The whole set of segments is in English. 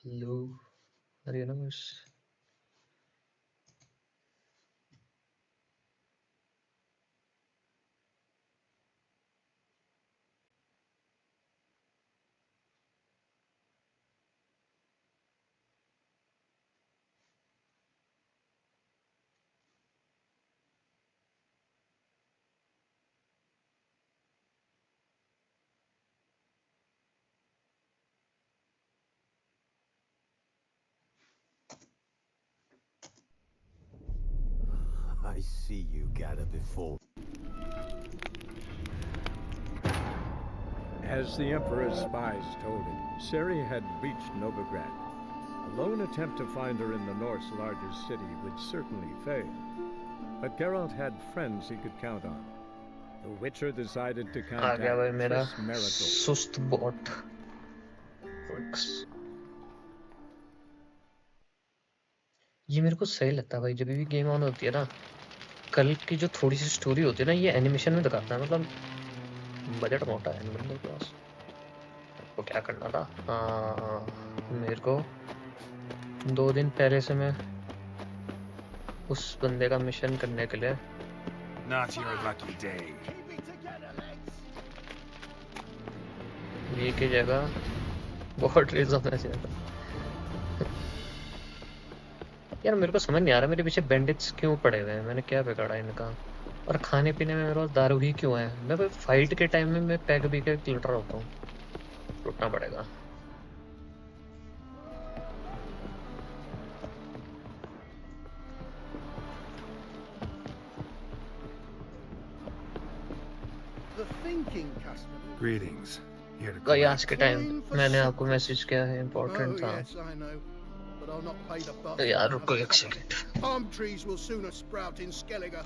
Hello, Arianos. I see you gather before. As the Emperor's spies told him, Ciri had reached Novigrad. A lone attempt to find her in the North's largest city would certainly fail. But Geralt had friends he could count on. The Witcher decided to आ गया भाई contact मेरा Triss Merigold. सुस्त bot. ये मेरे को सही लगता है भाई, जब भी गेम ऑन होती है ना, कल की जो थोड़ी सी स्टोरी होती है ना, ये एनिमेशन में दिखाता है। मतलब बजट मोटा है इन बंदों के पास। आपको क्या करना था? मेरे को 2 दिन पहले से मैं उस बंदे का मिशन करने के लिए Not your lucky day. ये की जगह बहुत रीजन है ज्यादा। यार मेरे को समझ नहीं आ रहा मेरे पीछे बैंडेज क्यों पड़े हुए हैं, मैंने क्या बिगाड़ा इनका? और खाने पीने में मेरे पास दारू ही क्यों है? मैं भाई फाइट के टाइम में मैं पैग भी के लुट रहा होता हूँ। रुकना पड़ेगा। Greetings. Here to भाई collect. आज के टाइम मैंने आपको मैसेज किया है, इम्पोर्टेंट था। तो यार रुको एक second. Palm trees will sooner sprout in Skellige.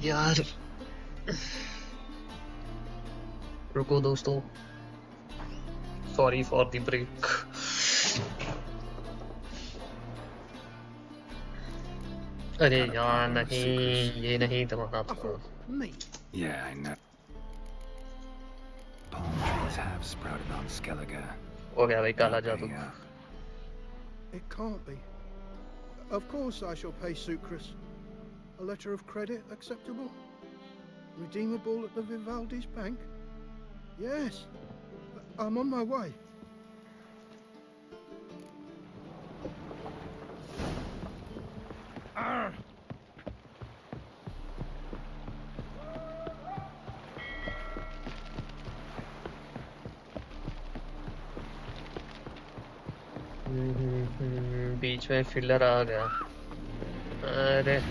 यार रुको दोस्तों, सॉरी फॉर द ब्रेक। अरे यार नहीं, ये नहीं दबाना था। Yeah, I know. Palm trees have sprouted on Skellige. हो गया भाई काला जादू। It can't be. Of course I shall pay Sucrus. A letter of credit acceptable? Redeemable at the Vivaldi's bank? Yes. I'm on my way. बीच में filler आ गया। अरे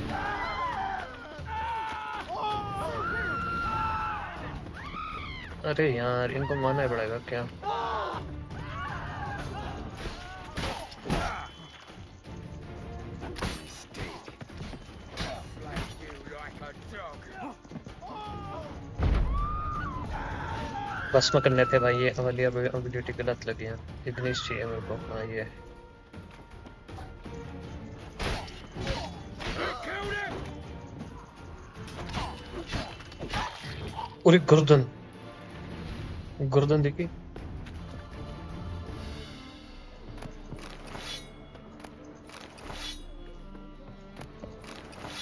अरे यार इनको मारना ही पड़ेगा क्या? भस्म करने थे भाई, ये वाली एबिलिटी गलत लगी है। इग्निश चाहिए मेरे को। हाँ ये पूरी गर्दन, गर्दन देखी।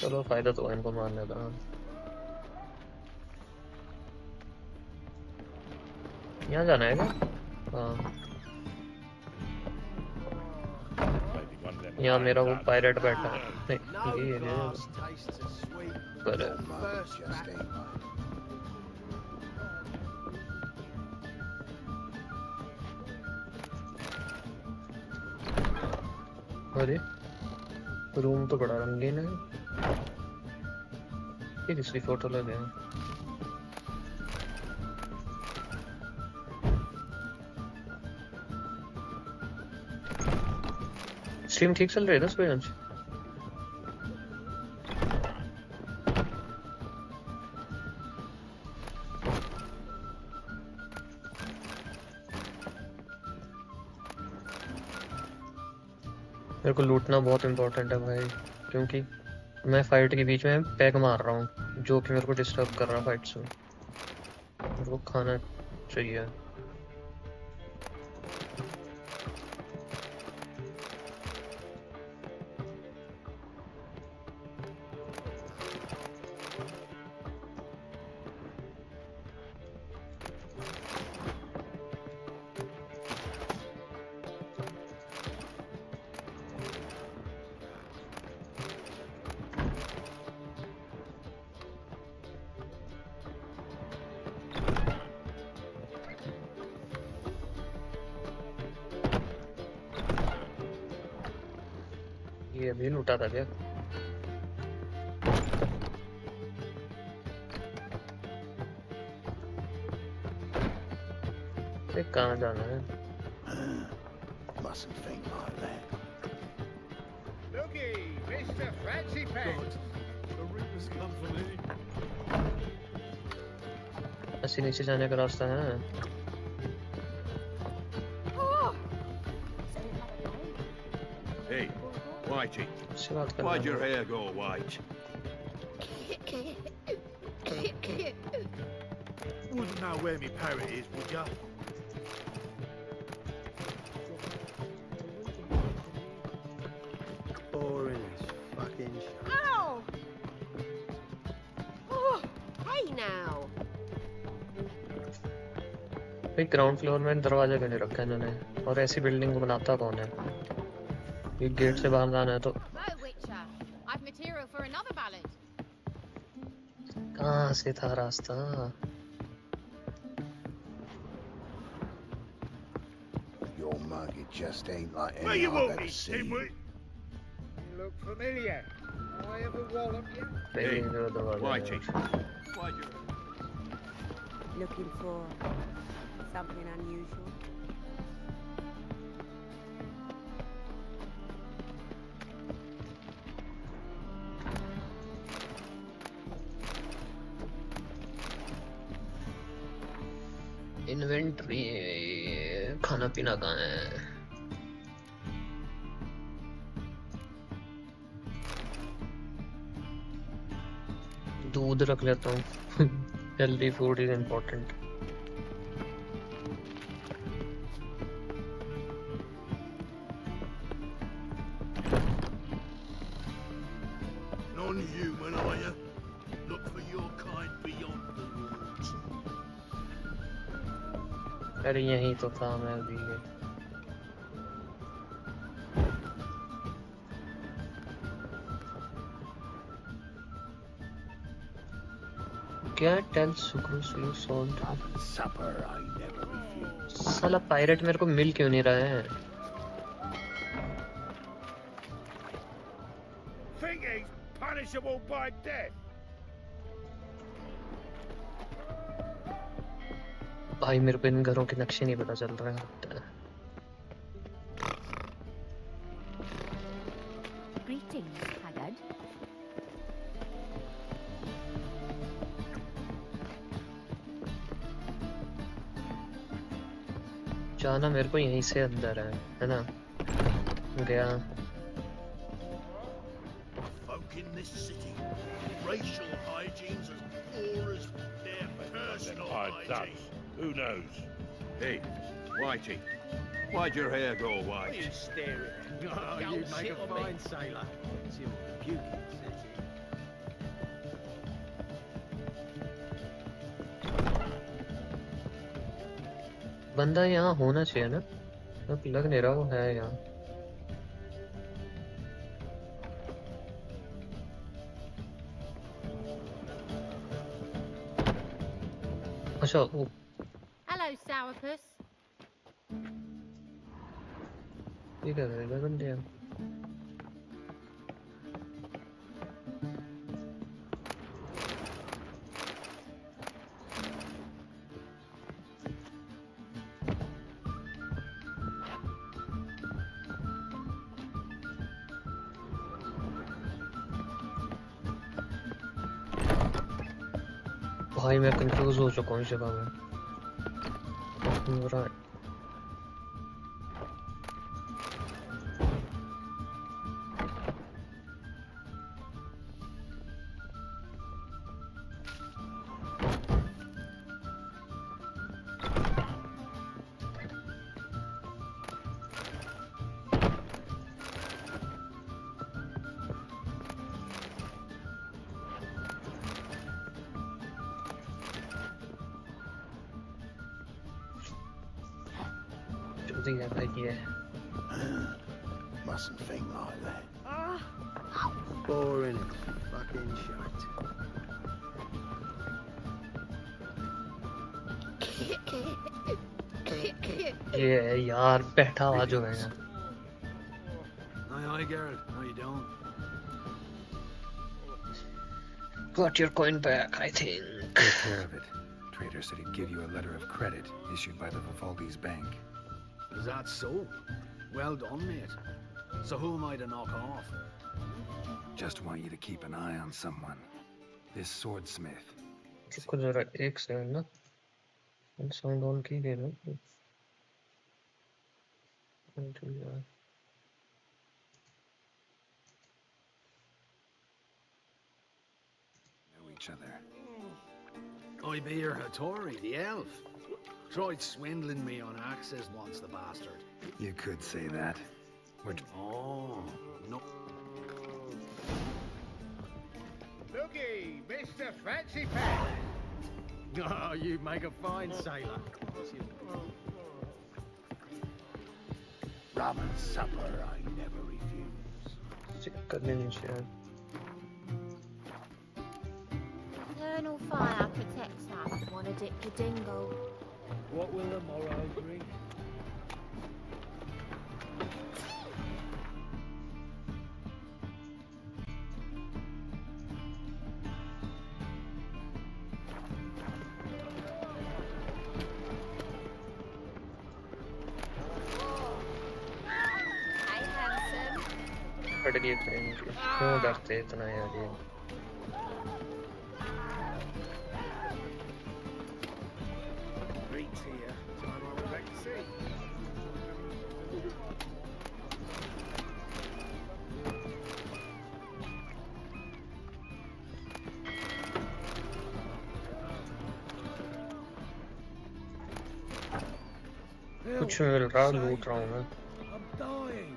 चलो फायदा तो है इनको मारने का। यहाँ जाना है क्या? हाँ यहाँ मेरा वो पायरेट बैठा है। नहीं, ये पर अरे रूम तो बड़ा रंगीन है। ये किसकी फोटो लगे हैं? स्ट्रीम ठीक चल रही है 10 बजे। मेरे को लूटना बहुत इम्पोर्टेंट है भाई, क्योंकि मैं फाइट के बीच में पैग मार रहा हूँ जो कि मेरे को डिस्टर्ब कर रहा है फाइट से। मेरे को खाना चाहिए। ये अभी लूटा था क्या? ये कहाँ जाना है? Mustn't think like that. Looky, Mr. Fancy Pants. The Reapers come for me. ऐसे नीचे जाने का रास्ता है। Hey, Whitey, उससे बात करना why'd your है। hair go white? Wouldn't know where me parrot is, would ya? Boring as fucking shit. Ow! Oh, hey now. भाई ग्राउंड फ्लोर में दरवाजा क्यों नहीं रखा इन्होंने? और ऐसी बिल्डिंग को बनाता कौन है? ये गेट से बाहर जाना है तो No, Witcher. I've material for another ballad. कहाँ से था रास्ता? Your mug, it just ain't like Where any you I've want ever me, seen. Dimwit? You look familiar. I ever wallop you? पहले जो दरवाजा Whitey, है। why'd you... Looking for something unusual? Inventory, खाना पीना कहाँ है? दूध रख लेता हूँ। Healthy food is important. Non-human, are you? Look for your kind beyond the walls. अरे यही तो था मैं अभी। क्या tell sucrose salt? Supper I never refuse. साला पायरेट मेरे को मिल क्यों नहीं रहा है? Think he's punishable by death? भाई मेरे को इन घरों के नक्शे नहीं पता चल रहा है। Greetings, Haggard. जाना मेरे को यहीं से अंदर है ना? गया। Folk in this city, racial hygiene's as poor as their personal hygiene. Who knows? Hey, Whitey, why'd your hair go white? You staring. Oh, you'd make a fine sailor. See what the puking says here. बंदा यहाँ होना चाहिए ना? अब लग नहीं रहा वो है यहाँ। अच्छा वो Hello, sourpuss. ये कर रहे हैं बंदे यहाँ। भाई मैं कंफ्यूज हो चुका हूँ इस जगह में। Right. Mustn't think like that. Boring. Fucking shite. ये यार बैठा हुआ जो है यहाँ। Aye, Geralt. How you doing? Got your coin back, I think. Take care of it. Trader said he'd give you a letter of credit issued by the Vivaldi's bank. Is that so? Well done, mate. So who am I to knock off? Just want you to keep an eye on someone. This swordsmith. इसको जरा एक second ना sound on की गई ना Know each other. I be your Hattori, the elf. Tried swindling me on access once, the bastard. You could say that. Oh, no. Looky, Mr. Fancy Pants. Oh, you make a fine sailor. Rum and supper I never refuse. चेक करने नहीं चाहिए। Eternal fire protects us. Wanna dip your dingo? What will the morrow bring? Hey, handsome. पड़ गई friend क्यों डरते इतना यार ये Greets here. Time I went back to sea. कुछ मिल रहा लूट रहा हूँ मैं I'm dying.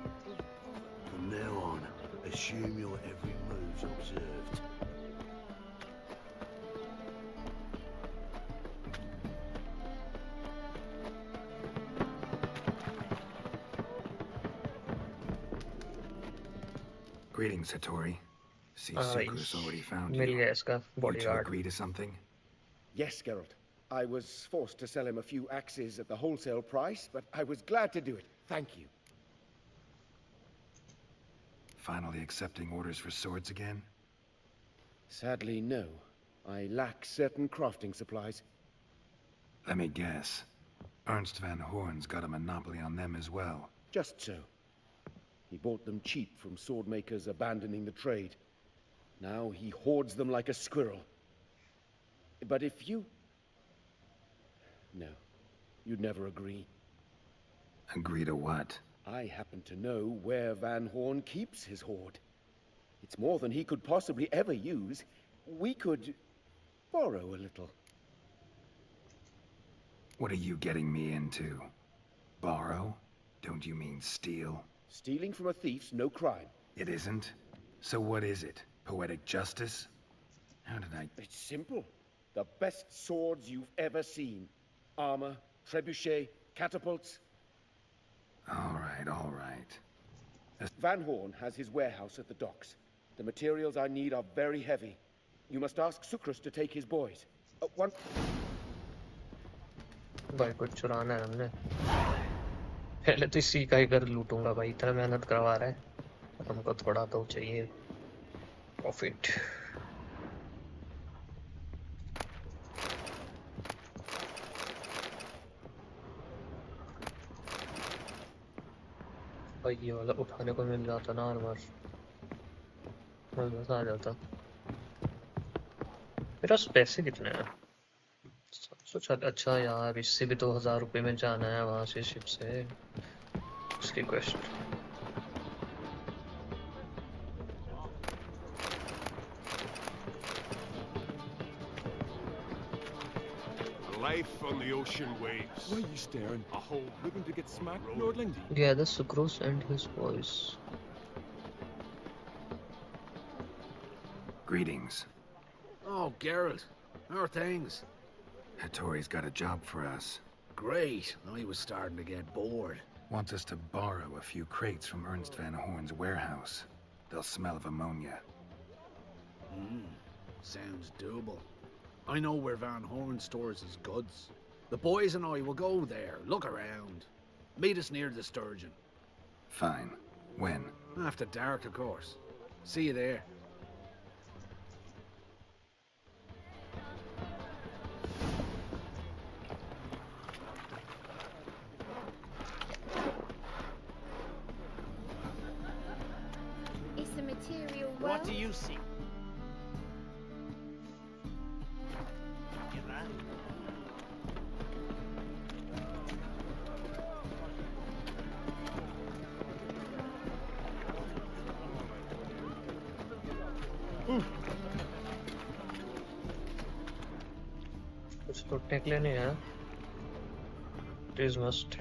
From now on, assume your every move's observed. Greetings, Hattori. See, Suku's already found mill you. गया इसका You two bodyguard agree to something? Yes, Geralt. I was forced to sell him a few axes at the wholesale price, but I was glad to do it. Thank you. Finally accepting orders for swords again? Sadly, no. I lack certain crafting supplies. Let me guess. Ernst van Horn's got a monopoly on them as well. Just so. He bought them cheap from sword makers abandoning the trade. Now he hoards them like a squirrel. But if you... No. You'd never agree. Agree to what? I happen to know where Van Horn keeps his hoard. It's more than he could possibly ever use. We could borrow a little. What are you getting me into? Borrow? Don't you mean steal? Stealing from a thief's no crime. It isn't? So what is it? Poetic justice? How did I... It's simple. The best swords you've ever seen. Armor, trebuchet, catapults. All right. Van Horn has his warehouse at the docks. The materials I need are very heavy. You must ask Sucrus to take his boys. One... भाई कुछ चुराना है हमने पहले तो इसी का ही घर लूटूंगा भाई इतना मेहनत करवा रहा है हमको थोड़ा तो चाहिए प्रॉफिट भाई ये वाला उठाने को मिल जाता ना हर बार मजा आ जाता मेरे पास पैसे कितने हैं सोचा अच्छा यार इससे भी 2000 रुपये में जाना है वहां से शिप से उसकी question Life on the ocean waves. Why are you staring? A whole Looking to get smacked, Lord Lindy? yeah the Sucrose and his voice Greetings. Oh, Geralt. How are things? Hattori's got a job for us. Great. I was starting to get bored. Wants us to borrow a few crates from Ernst Van Horn's warehouse. They'll smell of ammonia. Sounds doable. I know where Van Horn stores his goods. The boys and I will go there, look around. Meet us near the Sturgeon. Fine. When? After dark, of course. See you there. It's a material world. What do you see? Get that? कुछ लूटने के लिए नहीं है it is must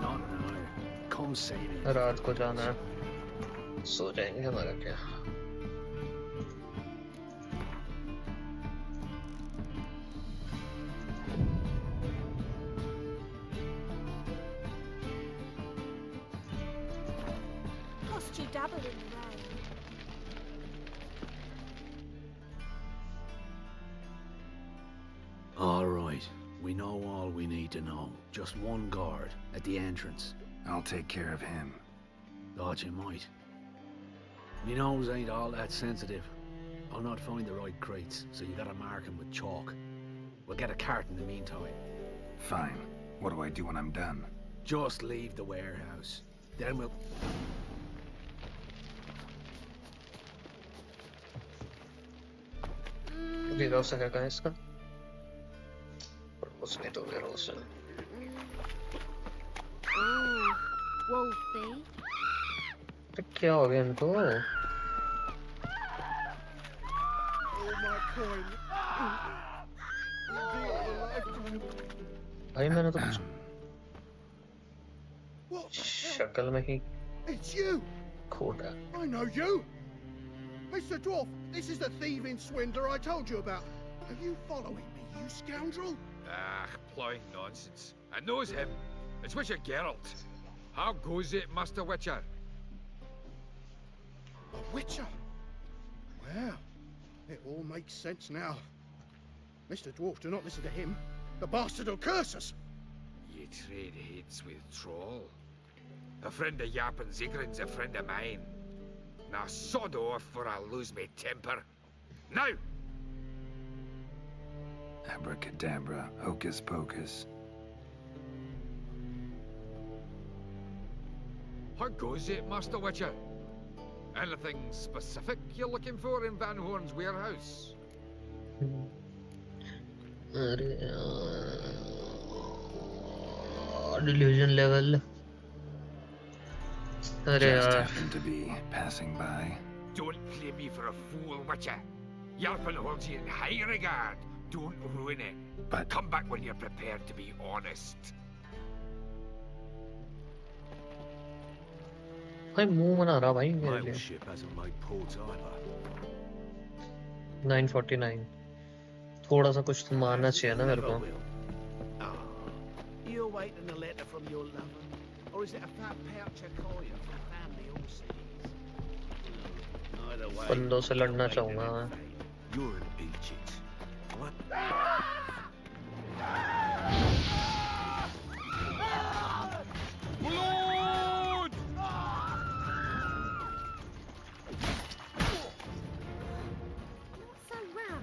Not now. Come see me. रात को जाना है सो जाएंगे हमारा क्या Cost you double in the rain. All right. We know all we need to know. Just one guard at the entrance. I'll take care of him. Thought you might. Me nose ain't all that sensitive. I'll not find the right crates, so you gotta mark 'em with chalk. We'll get a cart in the meantime. Fine. What do I do when I'm done? Just leave the warehouse. Then we'll... warehouse है क्या इसका उसमें तो warehouse है Ooh, Wolfie. तो क्या हो गया इनको All my coin. The deal of a lifetime. भाई मैंने तो कुछ What? शक्ल में ही It's you! खोटा I know you! Mr. Dwarf, this is the thieving swindler I told you about. Are you following me, you scoundrel? Ah, ploying nonsense. I knows him. It's Witcher Geralt. How goes it, Master Witcher? A witcher? Well, it all makes sense now. Mr. Dwarf, do not listen to him. The bastard will curse us. You trade heads with Troll. A friend of Yap and Zigrin's a friend of mine. Now sod off or I'll lose my temper. Now! Abracadabra, hocus pocus. How goes it, Master Witcher? Anything specific you're looking for in Van Horn's warehouse? अरे delusion level. अरे Just यार happened to be passing by. Don't play me for a fool, Witcher. Yarpin holds you in high regard. Don't ruin it. But Come back when you're prepared to be honest. भाई मुंह बना रहा भाई मेरे Mail लिए ship hasn't made port either. 949 थोड़ा सा कुछ तो मारना चाहिए ना मेरे को You awaiting a letter from your lover? Or is it a fat pouch of coya from family overseas? Either way, बंदों से लड़ना चाहूंगा मैं You're an Egypt. What? Blood! What's so rough?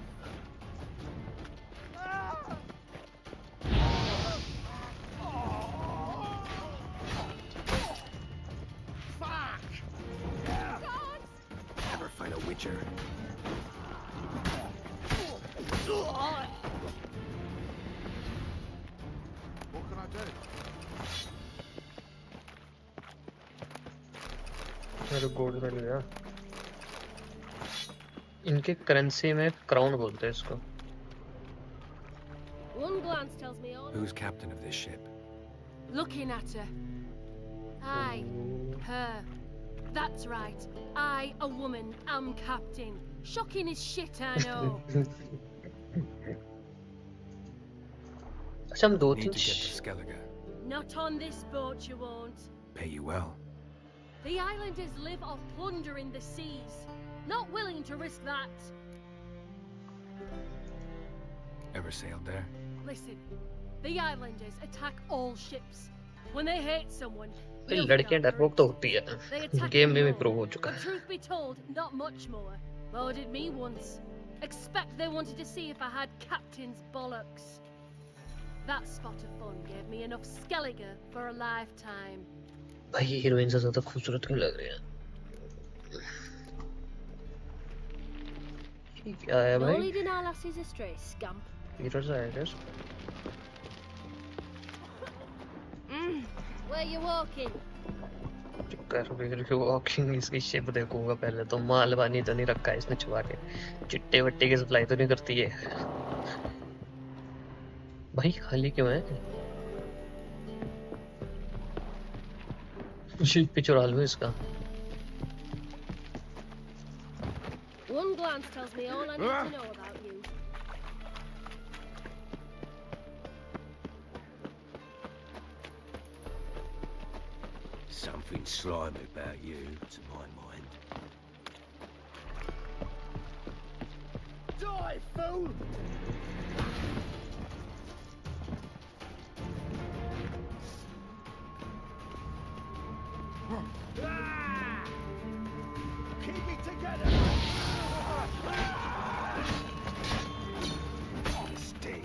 Never fight a witcher. what can I do? मेरे gold मिल गया इनके currency में crown बोलते हैं इसको One glance tells me all. who's captain of this ship? Looking at her. Aye, her. That's right. I, a woman, am captain. Shocking as shit, I know. अच्छा हम दो Need तीन to get to Skellige. Not on this boat, you won't. Pay you well. The islanders live off plunder in the seas. Not willing to risk that. Ever sailed there? Listen, the islanders attack all ships. When they hate someone, भाई they'll लड़कियां start डरपोक तो होती है They attack game them में भी more. Prove हो चुका But है truth be told, not much more. Loaded me once. Expect they wanted to see if I had captain's bollocks. That spot of fun gave me enough Skellige for a lifetime. भाई ये heroine से ज्यादा खूबसूरत क्यों लग रही है ये क्या है No भाई leading our lasses astray, scamp. Hero siders Where you walking? कर भी वॉकिंग इसकी शिप देखूंगा पहले तो मालवानी तो नहीं रखा है इसने छुपा के चिट्टे वट्टे की सप्लाई तो नहीं करती है भाई खाली क्यों है शिप पे चुरा लो इसका One glance tells me all I need to know about you. Something slimy about you, to my mind. Die, fool! Ah! Keep it together! Mistake.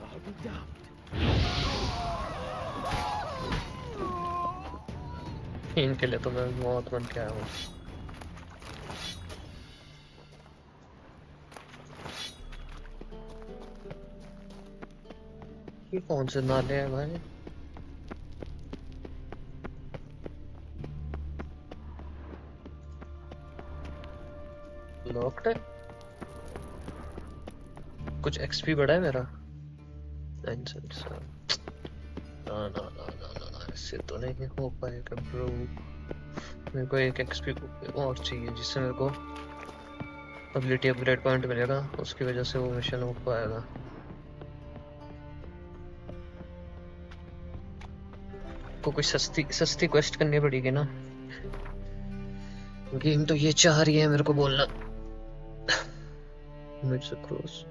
I'll be damned. इनके लिए तो मैं मौत बन के आया हूँ ये कौन से नाले हैं भाई लॉक्ड है कुछ एक्सपी बढ़ा है मेरा ना ना ना ना ना ऐसे तो नहीं हो पाएगा ब्रो मेरे को एक एक्सपी और चाहिए जिससे मेरे को एबिलिटी अपग्रेड पॉइंट मिलेगा उसकी वजह से वो मिशन हो पाएगा को कोई सस्ती क्वेस्ट करनी पड़ेगी ना गेम तो ये चाह रही है मेरे को बोलना मुझसे क्रॉस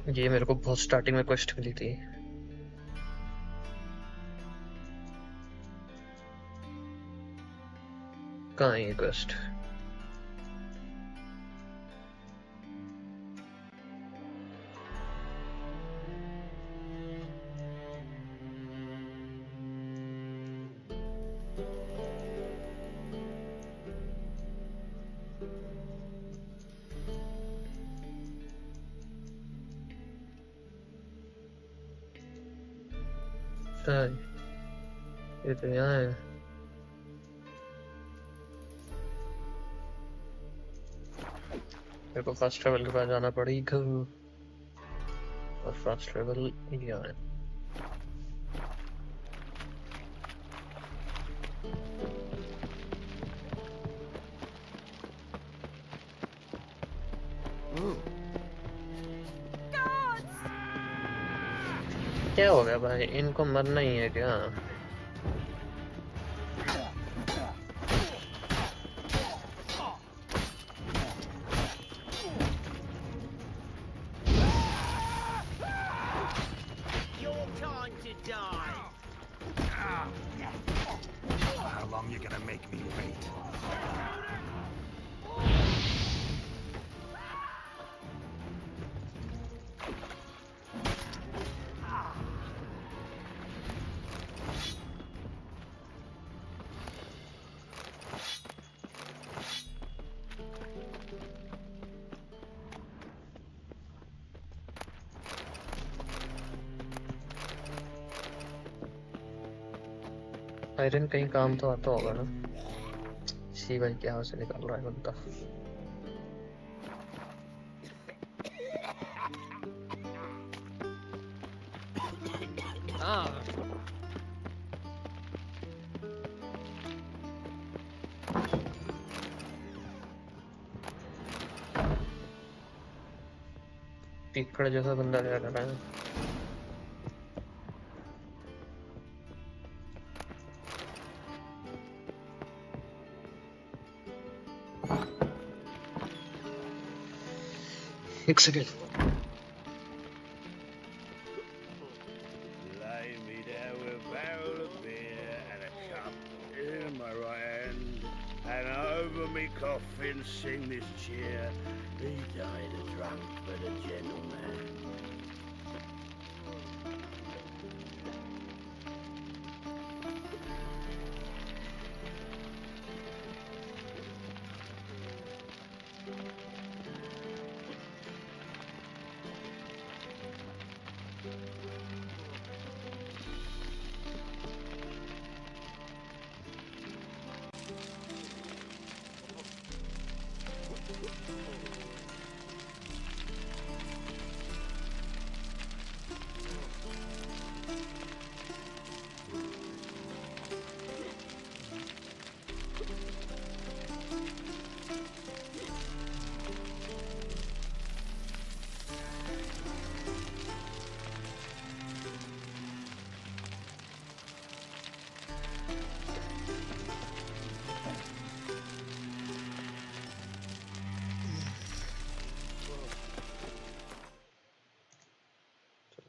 ये मेरे को बहुत स्टार्टिंग में क्वेस्ट मिली थी। कहाँ है ये क्वेस्ट? ये तो यहाँ है। मेरे को फास्ट ट्रेवल के पास जाना पड़ेगा और फास्ट ट्रेवल यहाँ है। क्या हो गया भाई? इनको मरना ही है क्या? Your time to die. How long you gonna make me wait? Iron कहीं काम तो आता होगा ना? सी भाई क्या से निकल रहा है बंदा? पिकड़ जैसा बंदा क्या कर रहा है? एक second. Lay me there with a barrel of beer and a cup in my right hand, and over me coffin sing this cheer. He died a drunk but a gentleman.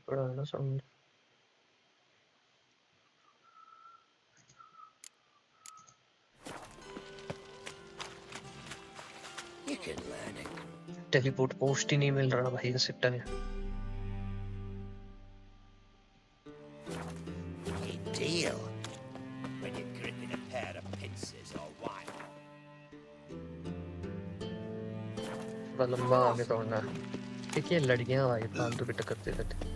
बड़ा है ना sound. You can learn it. Teleport post ही नहीं मिल रहा भाई इस सिट्टा में। A deal. When you're gripping a pair of pincers or what? थोड़ा लंबा आगे दौड़ना है। देखिए लड़कियां भाई फालतू की टक्कर दे देते।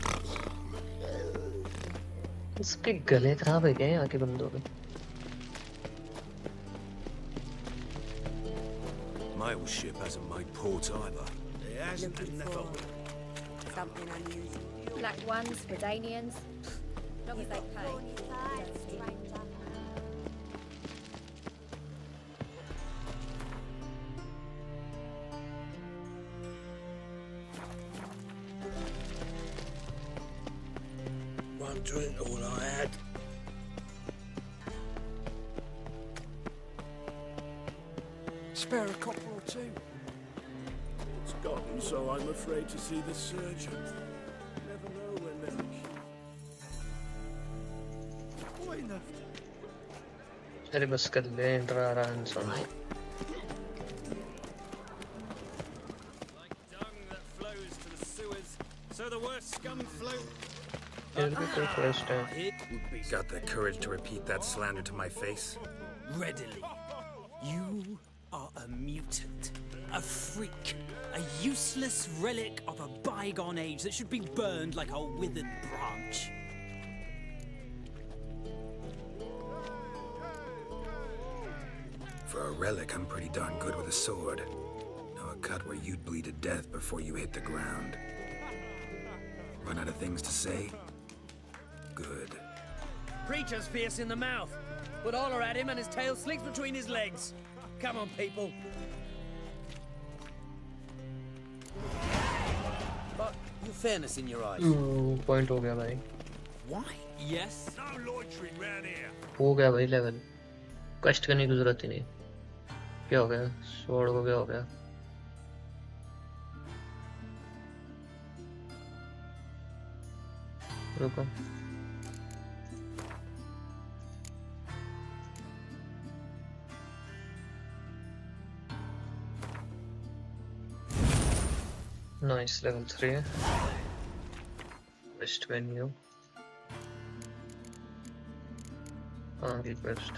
इसके गले खराब है क्या यहाँ के बंदों के? Mail ship hasn't made port either. It hasn't Looking enough of for something unusual. Black ones, Redanians. As long as they pay. one drink all I had. Spare a copper or two. It's gotten so I'm afraid to see the surgeon. अरे बस कर ले डरा रहा इंसान So the worst scum float. Got the courage to repeat that slander to my face? Readily. You are a mutant, a freak, a useless relic of a bygone age that should be burned like a withered branch. For a relic, I'm pretty darn good with a sword. Know a cut where you'd bleed to death before you hit the ground. Run out of things to say? Good. Preacher's fierce in the mouth, but holler at him and his tail slicks between his legs. Come on, people. But you fairness in your eyes. Point हो गया भाई. Why? Yes. No loitering round here. हो गया भाई level. कष्ट करने की जरूरत ही नहीं. क्या हो गया? स्वॉर्ड को क्या हो गया? रुको. Nice, level 3. Quest menu. Quest.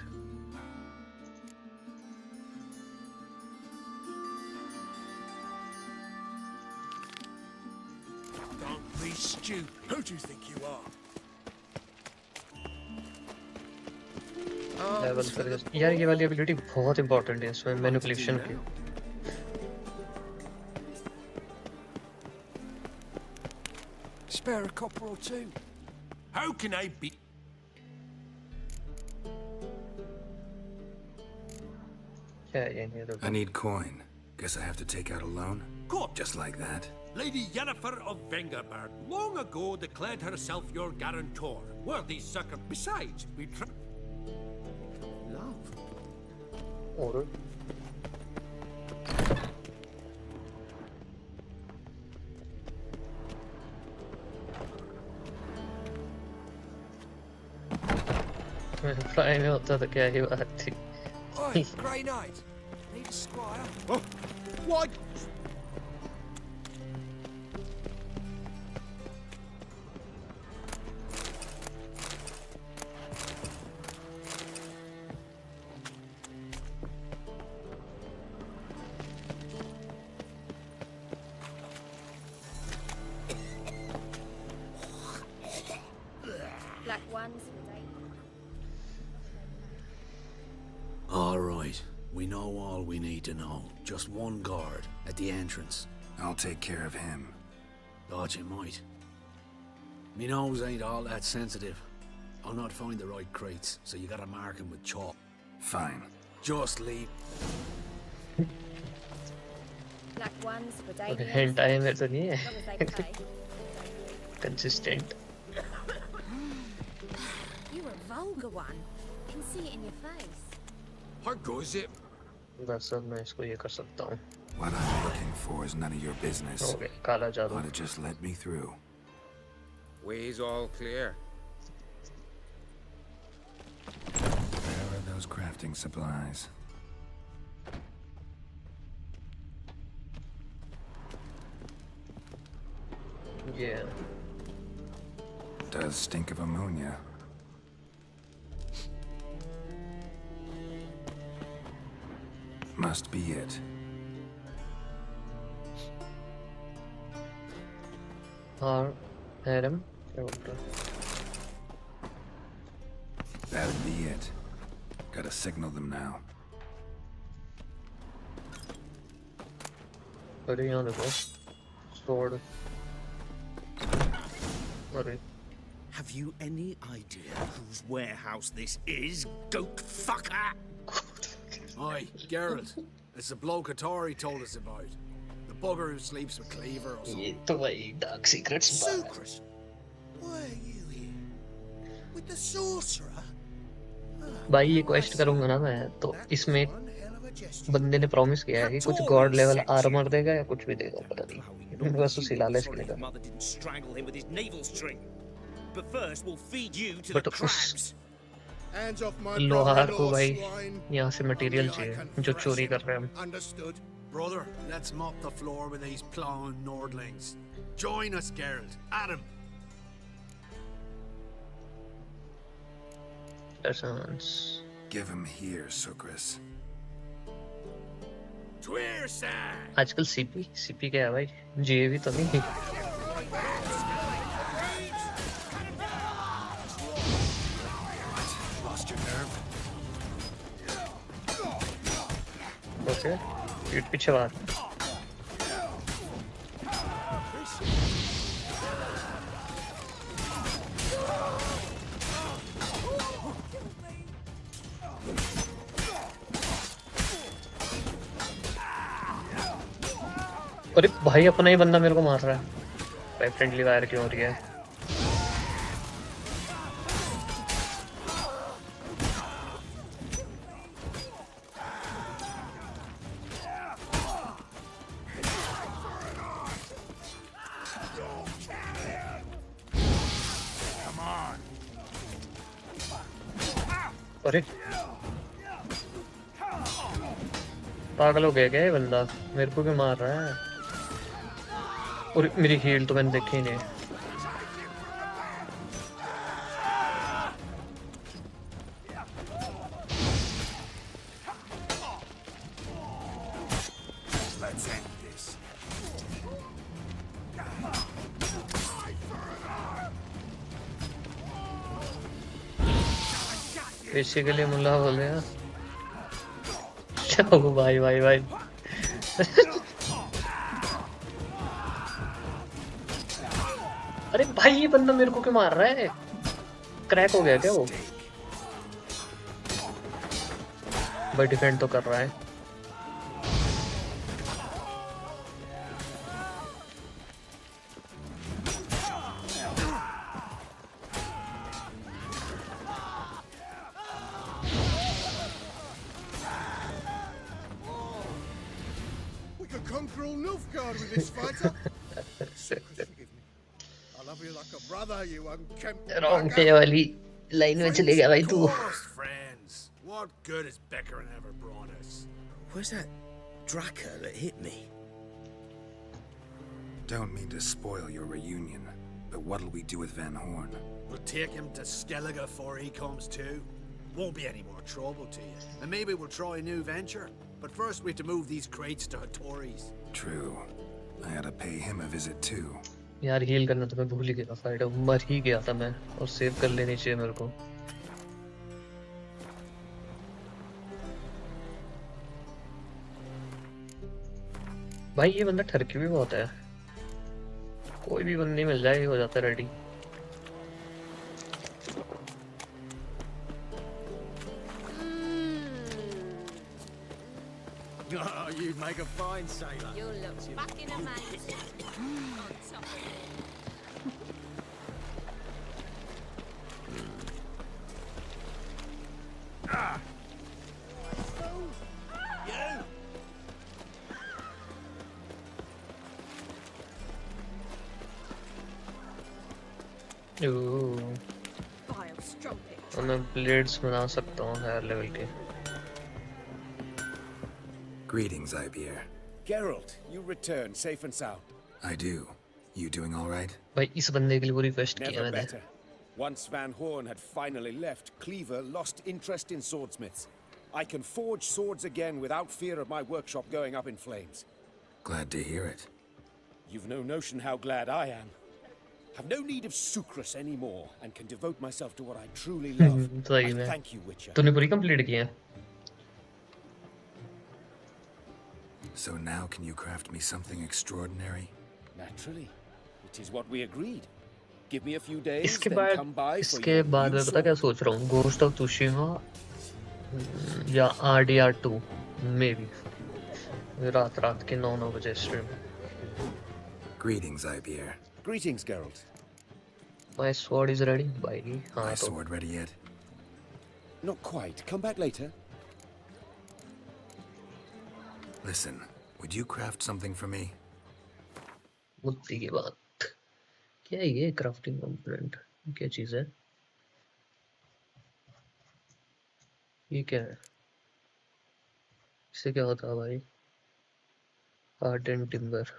Don't be stupid. Who do you think you are? Level 3. यार ये वाली ability बहुत important है इसमें manipulation की. Spare a copper or two. How can I be? I need coin. Guess I have to take out a loan? Court. Just like that? Lady Yennefer of Vengerberg long ago declared herself your guarantor. Worthy succor. Besides, we Love. Order. Flying out to the guy who had to. Oi, Grey Knight. Need a squire? Oh, what? Black ones. All right. We know all we need to know. Just one guard at the entrance. I'll take care of him. Thought you might. Me nose ain't all that sensitive. I'll not find the right crates, so you gotta mark him with chalk. Fine. Just leave. Black ones for dating. Hint I am तो नहीं As long as they pay. Consistent. You're a vulgar one. I can see it in your face. How goes it? बस अब मैं इसको ये कर सकता हूँ. What I'm looking for is none of your business. Okay, काला जादू. Ought to just let me through. Way's all clear. Where are those crafting supplies? Yeah. Does stink of ammonia. Must be it. Adam. That'd be it. Gotta signal them now. Where do you want to go? Sword. Sorry. Have you any idea whose warehouse this is, goat fucker? Aye, Geralt. It's the bloke Atari told us about. The bugger who sleeps with Cleaver or something. ये तो भाई dark secrets बात है. Sucrus, why are you here? With the sorcerer? भाई ये quest करूंगा ना मैं तो इसमें बंदे ने प्रॉमिस किया है कि कुछ गॉड लेवल आर्मर देगा या कुछ भी देगा पता नहीं बस उसी लालच के लिए Mother didn't strangle him with his navel string. But first we'll feed you to the but crabs. Hands off my लोहार को brother-in-law, भाई swine. यहाँ से Only मटेरियल I चाहिए can जो thrash चोरी him. कर रहे हैं हम। Understood? Brother, let's mop the floor with these plowing Nordlings. Join us, Geralt. Adam. Presents. Give him here, Sucrus. आजकल सीपी क्या है भाई? जीएवी तो नहीं। Lost your nerve? ओके, पीठ पीछे बात। अरे भाई अपना ही बंदा मेरे को मार रहा है। भाई फ्रेंडली फायर क्यों हो रही है? अरे पागल हो गया क्या ये बंदा? मेरे को क्यों मार रहा है? और मेरी हील तो मैंने देखी ही नहीं। Let's end this. बेसिकली मुल्ला बोले हैं। चलो भाई भाई भाई। अरे भाई ये बंदा मेरे को क्यों मार रहा है? क्रैक हो गया क्या वो? भाई डिफेंड तो कर रहा है। We could conquer all Nilfgaard with this fighter. I love you like a brother, you unkempt wrong पे वाली लाइन में चले गया भाई तू। Friends. What good has Beckerin ever brought us? Where's that Draka that hit me? Don't mean to spoil your reunion, but what'll we do with Van Horn? We'll take him to Skellige before he comes too. Won't be any more trouble to you. And maybe we'll try a new venture. But first we have to move these crates to Hattori's. True. I ought to pay him a visit too. यार heal करना तो मैं भूल ही गया। Fight मर ही गया था मैं, और सेव कर लेनी चाहिए मेरे को। भाई ये बंदा ठरकी भी बहुत है। कोई भी बंदी मिल जाए हो जाता है ready. Oh, you'd make a fine sailor. You look fucking amazing. Vile strumpet. तो मैं ब्लेड्स बना सकता हूँ हायर लेवल के। Greetings, Ibier. Geralt, you return safe and sound. I do. You doing all right? भाई इस बंदे के लिए वो रिक्वेस्ट किया Never मैंने। better. Once Van Horn had finally left, Cleaver lost interest in swordsmiths. I can forge swords again without fear of my workshop going up in flames. Glad to hear it. You've no notion how glad I am. Have no need of Sucrus anymore and can devote myself to what I truly love. सही I में। thank you, Witcher. तूने पूरी complete की है? So now can you craft me something extraordinary? Naturally. It is what we agreed. Give me a few days, इसके then come by बाद for इसके your बाद new मैं पता क्या sword. सोच रहा हूँ? घोस्ट ऑफ तुशिमा या RDR2 मे बी रात रात के 9 बजे stream. Greetings, Ibier. Greetings, Geralt. My sword is ready भाई। My हाँ तो sword ready yet? Not quite. Come back later. Listen, would you craft something for me? मुद्दे की बात क्या है? ये क्राफ्टिंग कंपोनेंट क्या चीज़ है? ये क्या है? इससे क्या होता है भाई? Hard and timber.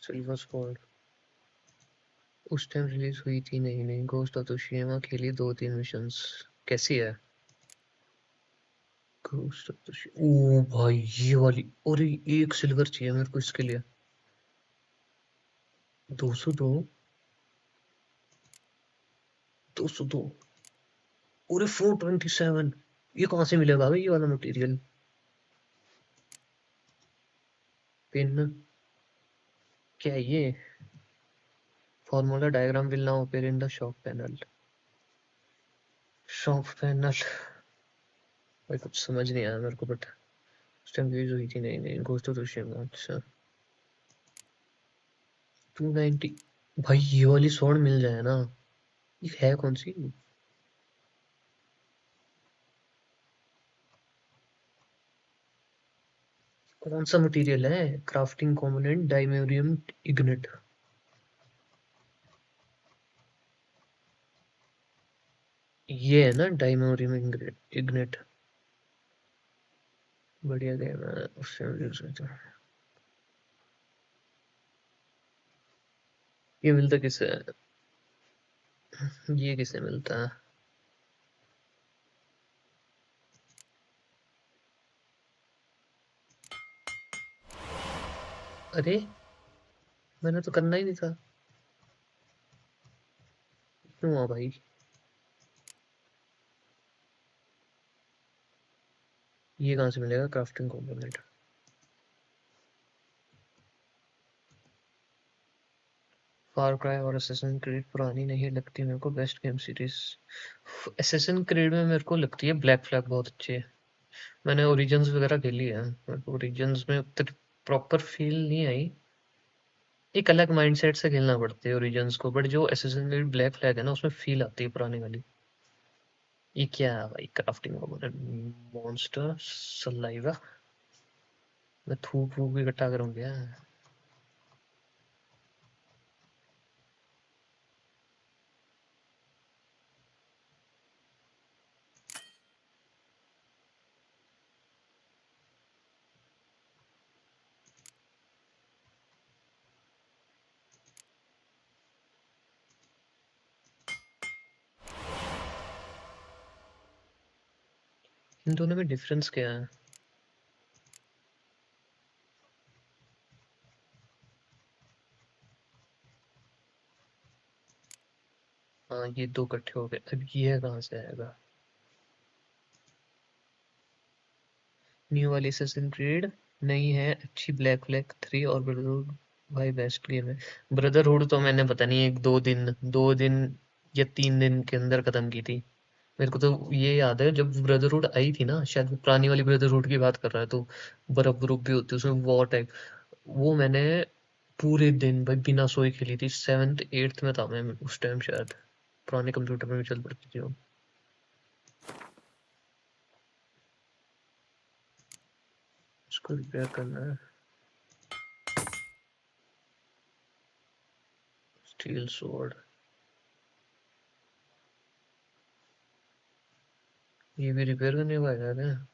Silver sword उस टाइम रिलीज हुई थी। नहीं नहीं, घोस्ट ऑफ त्सुशिमा खेली 2-3 मिशंस। कैसी है घोस्ट ऑफ त्सुशिमा? ओ भाई ये वाली, और एक सिल्वर चाहिए मेरे को इसके लिए। 202, 202, और 427। ये कहाँ से मिलेगा भाई ये वाला मटेरियल? पिन क्या है ये? Formula diagram will now appear in the shop panel. Shop panel भाई कुछ समझ नहीं आया मेरे को, बट उस टाइम यूज हुई थी। नहीं नहीं, घोस्ट ऑफ त्सुशिमा। अच्छा 290। भाई ये वाली स्वॉर्ड मिल जाए ना। ये है कौन सी? कौन सा मटेरियल है? क्राफ्टिंग कॉम्पोनेंट डायमेरियम इग्नेट। ये है ना डायमेरियम इग्नेट। बढ़िया गेम है, उससे यूज होता है। ये मिलता किससे है? ये किससे मिलता है? अरे मैंने तो करना ही नहीं था। क्यों हुआ भाई? ये कहाँ से मिलेगा क्राफ्टिंग कॉम्पोनेंट? फार क्राई और असैसिन क्रीड पुरानी नहीं लगती मेरे को। Best game series assassin creed में मेरे को लगती है ब्लैक फ्लैग बहुत अच्छी है। मैंने ओरिजिन्स वगैरह खेली है, मेरे को ओरिजिन्स में उतनी प्रॉपर फील नहीं आई। एक अलग माइंडसेट से खेलना पड़ता है ओरिजिन्स को, बट जो असैसिन क्रीड ब्लैक फ्लैग है ना, उसमें फील आती है पुरानी वाली। ये क्या है भाई? Crafting component monster saliva. मैं थूक वूक इकट्ठा करूंगा। इन दोनों में डिफरेंस क्या है? हाँ ये दो इकट्ठे हो गए। अब ये कहाँ से आएगा? न्यू वाली असेसिन क्रीड नहीं है अच्छी। ब्लैक फ्लैग 3 और ब्रदरहुड भाई बेस्ट गेम है। ब्रदरहुड तो मैंने पता नहीं एक 2 दिन या 3 दिन के अंदर खत्म की थी। मेरे को तो ये याद है जब ब्रदरहुड आई थी ना, शायद वो पुरानी वाली ब्रदरहुड की बात कर रहा है, तो बर्फ बर्फ भी होती है उसमें, वॉर टाइप। वो मैंने पूरे दिन भाई बिना सोए खेली थी। 7th 8th में था मैं उस टाइम शायद। पुराने कंप्यूटर में भी चल पड़ती थी वो। उसको रिपेयर करना है। स्टील स्वॉर्ड ये भी रिपेयर करने को आएगा क्या?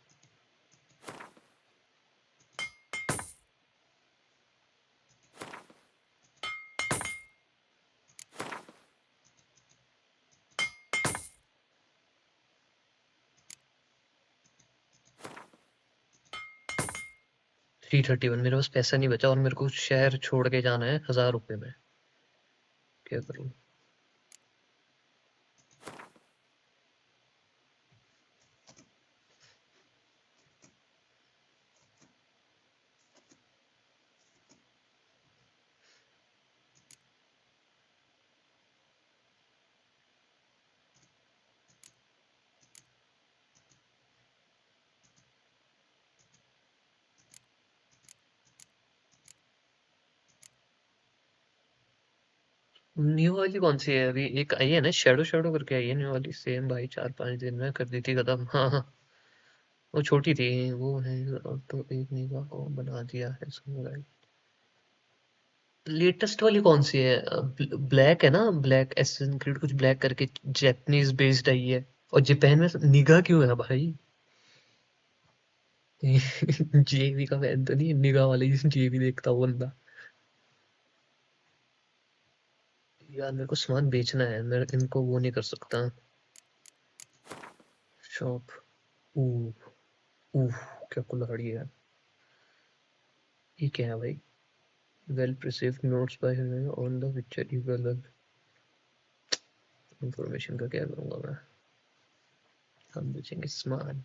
थ्री 31 मेरे पास पैसा नहीं बचा, और मेरे को शहर छोड़ के जाना है 1000 रुपए में। क्या करूँ? न्यू वाली कौन सी है? अभी एक आई है ना, शैडो शैडो करके आई है न्यू वाली। सेम भाई 4-5 दिन में कर दी थी खत्म। हाँ हाँ, वो छोटी थी। वो है और तो एक निगाह को बना दिया है समुराई। लेटेस्ट वाली कौन सी है? ब्लैक है ना, ब्लैक एसेसिन क्रीड कुछ ब्लैक करके जापानीज बेस्ड आई है। और जापान में निगाह क्यों है भाई? जेवी का फैन तो नहीं है, निगाह वाली जेवी देखता वो बंदा। यार मेरे को सामान बेचना है, मैं इनको वो नहीं कर सकता। शॉप। ऊह ऊह, क्या कुल्हाड़ी है। ये क्या है भाई? Well preserved notes by on the picture evil. Information का क्या करूंगा मैं? हम बेचेंगे सामान।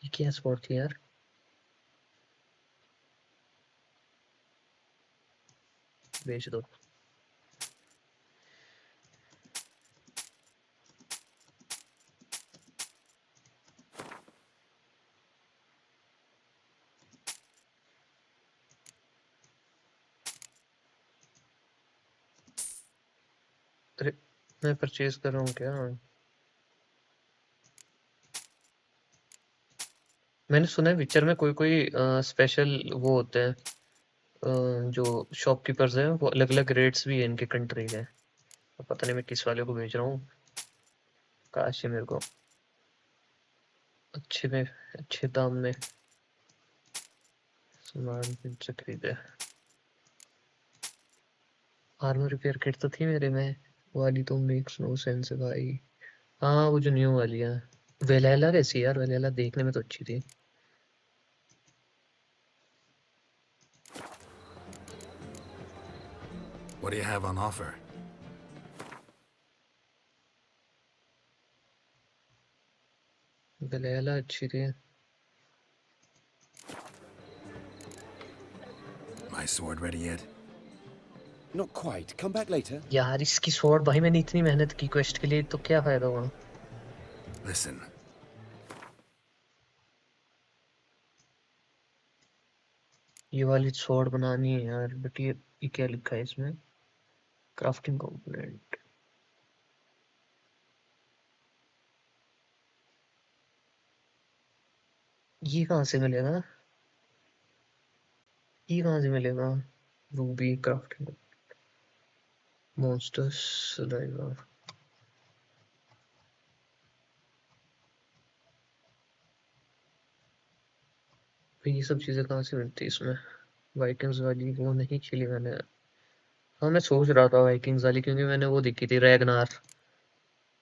ये क्या स्पॉट थी यार? बेच दो। अरे मैं परचेज कर रहा हूँ क्या? मैंने सुना है विचर में कोई कोई स्पेशल वो होते हैं, जो शॉपकीपर्स हैं वो अलग अलग रेट्स भी हैं इनके कंट्री के। अब पता नहीं मैं किस वाले को बेच रहा हूँ। काश ये मेरे को अच्छे में, अच्छे दाम में सामान से खरीदे। आर्मर रिपेयर किट तो थी मेरे में, वो वाली तो मेक्स नो सेंस है भाई। हाँ वो जो न्यू वाली है। वेलेला कैसी है यार? वेलेला देखने में तो अच्छी थी। What do you have on offer? Vellala अच्छी थी। My sword ready yet? Not quite. Come back later. यार इसकी स्वॉर्ड भाई, मैंने इतनी मेहनत की क्वेस्ट के लिए, तो क्या फायदा हुआ? Listen. ये वाली स्वॉर्ड बनानी है यार, बट ये क्या लिखा है इसमें? Crafting component. ये कहाँ से मिलेगा? ये कहाँ से मिलेगा? Ruby crafting monsters saliva. ये सब चीजें कहाँ से मिलती है इसमें? वाइकिंग्स वाली वो नहीं खेली मैंने। हाँ मैं सोच रहा था वाइकिंग्स वाली, क्योंकि मैंने वो देखी थी रैगनार,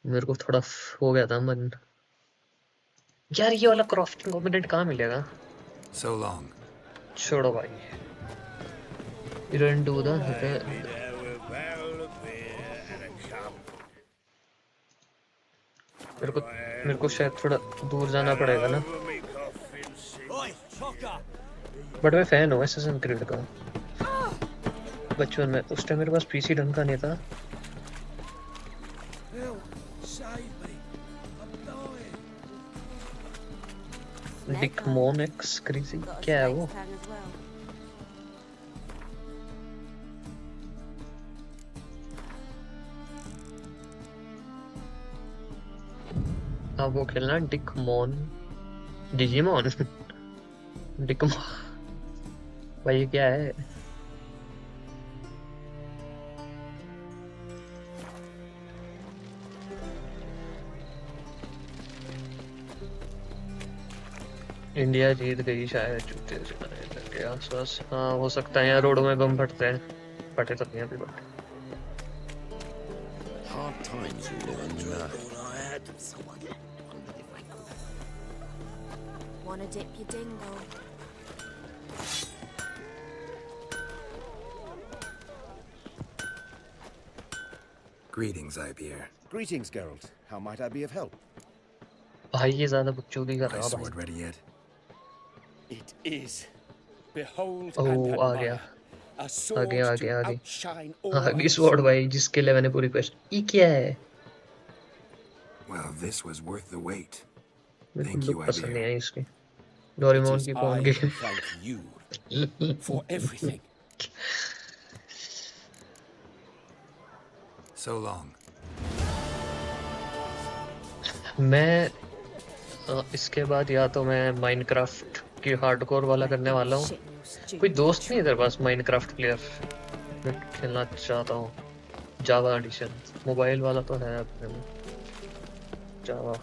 मेरे को थोड़ा हो गया था मन। यार ये वाला क्राफ्टिंग कंपोनेंट कहाँ मिलेगा? So long. छोड़ो भाई। You don't do the मेरे को शायद थोड़ा दूर जाना पड़ेगा ना। बट मैं फैन हूँ एसेसिन क्रीड का। बचपन में उस टाइम मेरे पास पीसी ढंग का नहीं था। डिक मोनेक्स क्रीजी क्या है वो? हाँ वो खेलना डिक मोन, डिजीमोन। डिक भाई ये क्या है? इंडिया जीत गई शायद, जूते के आसपास। हाँ हो सकता है, यहाँ रोड में बम फटते हैं, फटे तो नहीं अभी but. Hard times you live in, you know. Wanna dip your dingle? Greetings, Ibeer. Greetings, Geralt. How might I be of help? भाई ये ज्यादा बकचोदी कर रहा My है sword भाई। ready yet? It is. Behold Oh, and आ गया। admire. A uh sword गया आ to गया आ गई। outshine हाँ all आगे others. स्वॉर्ड भाई, जिसके लिए मैंने पूरी क्वेस्ट। ये क्या है? Well, this was worth the wait. मेरे को Thank you, लुक पसंद नहीं Ibeer. आई इसकी। It डोरेमोन is की फोन I की। who thank you for everything. So long. मैं इसके बाद या तो मैं माइनक्राफ्ट की हार्डकोर वाला करने वाला हूँ, कोई दोस्त नहीं है तेरे पास माइनक्राफ्ट प्लेयर? मैं खेलना चाहता हूँ जावा एडिशन। मोबाइल वाला तो है अपने में जावा।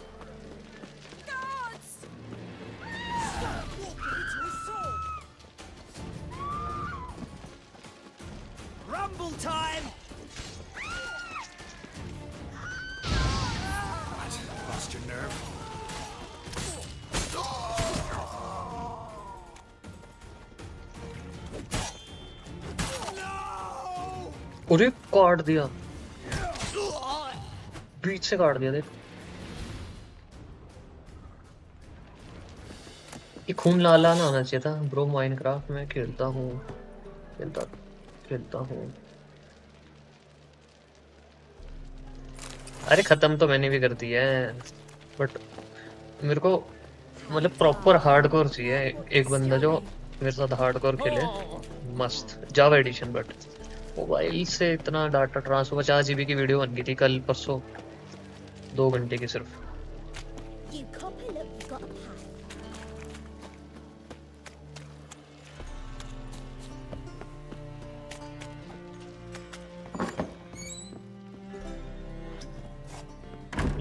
Rumble time! Lost your nerve? अरे काट दिया, बीच से काट दिया। देख ये खून लाल लाल आना चाहिए था ब्रो। माइनक्राफ्ट में खेलता हूँ अरे खत्म तो मैंने भी कर दिया है, बट मेरे को मतलब प्रॉपर हार्डकोर चाहिए। एक बंदा जो मेरे साथ हार्डकोर खेले मस्त जावा एडिशन। बट मोबाइल से इतना डाटा ट्रांसफर 50 GB की वीडियो बन गई थी कल परसों, 2 घंटे की सिर्फ। You copper, look, you got a pie.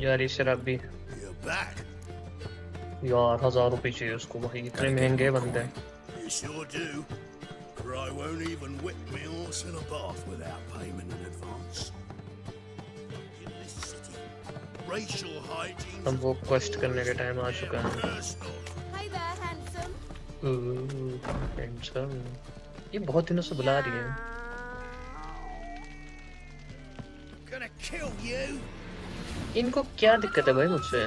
यार ये शराबी यार 1000 रुपये चाहिए उसको भाई, इतने महंगे बंदे हैं। You sure do. For I won't even whip me horse in a bath without payment in advance. In this city, racial hygiene. अब वो क्वेस्ट करने के टाइम आ चुका है। Hey there, handsome. हैंडसम ये बहुत दिनों से बुला रही है। Gonna kill you. इनको क्या दिक्कत है भाई मुझसे?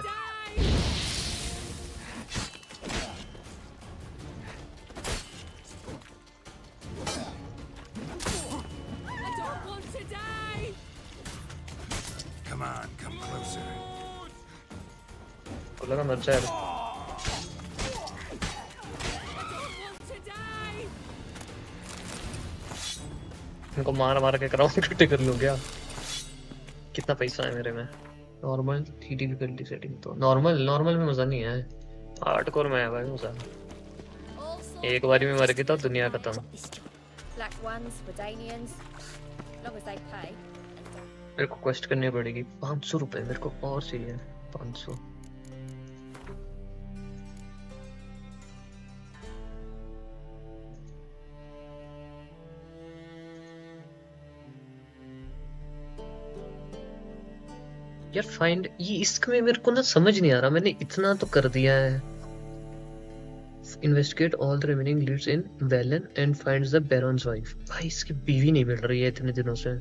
Come on, come closer. लगा मर जाए। इनको मार मार के कराऊं इकट्ठे कर लूं क्या? कितना पैसा है मेरे में? नॉर्मल थी डिफिकल्टी सेटिंग तो नॉर्मल में मजा नहीं है, हार्डकोर में है भाई मजा। एक बारी में मर गई तो दुनिया खत्म। Black ones, Redanians, long as they pay. मेरे को क्वेस्ट करनी पड़ेगी। 500 रुपए मेरे को और चाहिए। 500 यार फाइंड ये इसमें मेरे को ना समझ नहीं आ रहा। मैंने इतना तो कर दिया है। Investigate all the remaining leads in Velan and finds the barons wife. भाई इसकी बीवी नहीं मिल रही है इतने दिनों से।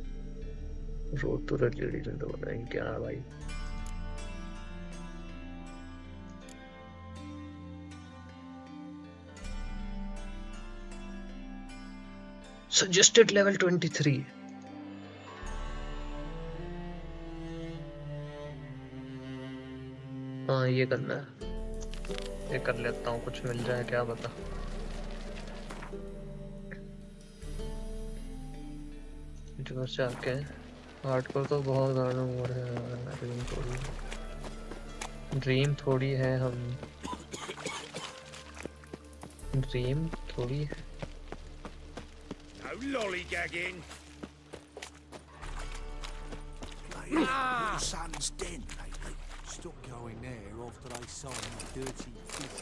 Road to red ladies and बताएं क्या है भाई। Suggested level 23। हाँ ये करना है, ये कर लेता हूँ, कुछ मिल जाए क्या पता। से आके हार्डकोर तो बहुत ज्यादा उम्र है। ड्रीम थोड़ी है हम, ड्रीम थोड़ी है। No lollygagging. Your son's dead, lately. Stop going there after they sign the dirty fifth.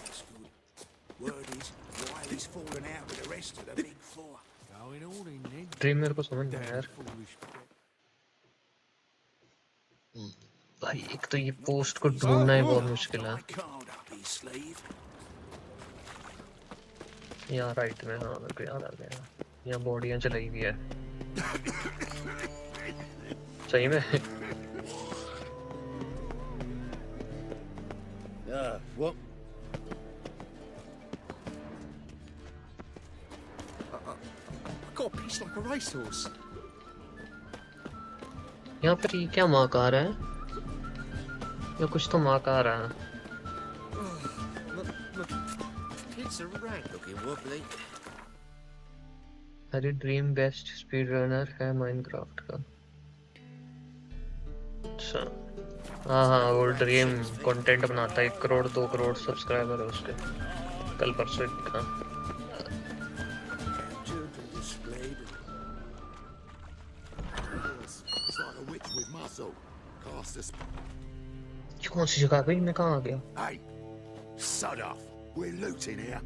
That's good. Word is, Wiley's fallen out with the rest of the big four. Going all in then. Dream मेरे को समझ नहीं आया यार। भाई एक तो ये पोस्ट को ढूंढना ही बहुत मुश्किल है। यहाँ राइट में, हाँ मेरे को याद आ गया। यहाँ बॉडियाँ चलाई हुई है सही में। What? I got a piece like a racehorse. यहाँ पर ये क्या माँ का रहा है? या कुछ तो माँ का रहा है। It's a rag looking wobbly. अरे ड्रीम बेस्ट स्पीड रनर है माइनक्राफ्ट का। अच्छा हाँ वो ड्रीम कंटेंट बनाता है। 1 करोड़ 2 करोड़ सब्सक्राइबर है उसके। कल परसों का So, cast a ये कौन सी जगह है भाई? मैं कहाँ आ गया? Hey, sod off. We're looting here.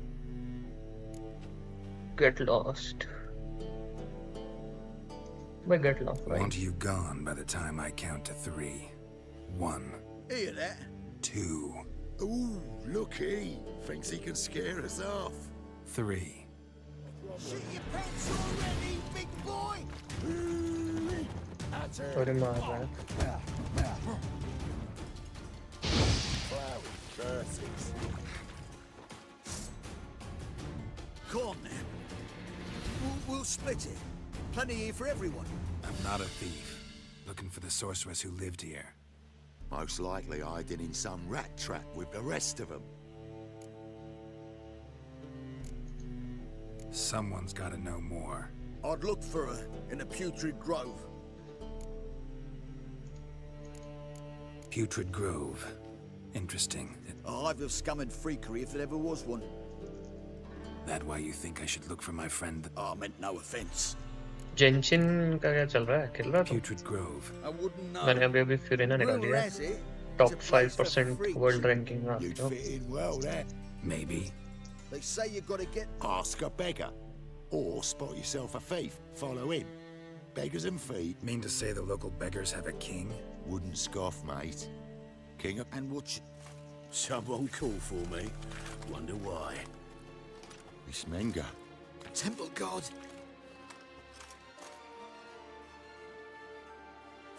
Get lost. By get lost, right? Want you gone by the time I count to 3. 1, Hear that? 2, Ooh, looky. Thinks he can scare us off. 3. Shit your pants already, big boy! अरे मार रहा है. Flowery curses. Come on then. We'll split it. Plenty here for everyone. I'm not a thief. Looking for the sorceress who lived here. Most likely hiding in some rat trap with the rest of them. Someone's got to know more. I'd look for her in the Putrid Grove. Putrid Grove. Interesting. A hive of scum and freakery if there ever was one. That why you think I should look for my friend? I meant no offense. जेंशिन का क्या चल रहा है? खेल रहा है? Putrid Grove. I wouldn't know. मैंने अभी फिरेना निकाल Rumor दिया. has it, Top it's a place for 5% freaks. world ranking में You'd आता fit in well there. Maybe. They say you gotta get ask a beggar. Or spot yourself a thief. Follow him. Beggars and feet. Mean to say the local beggars have a king? Wouldn't scoff, mate. King of... And watch... Someone call for me. Wonder why. Miss Menga. Temple God.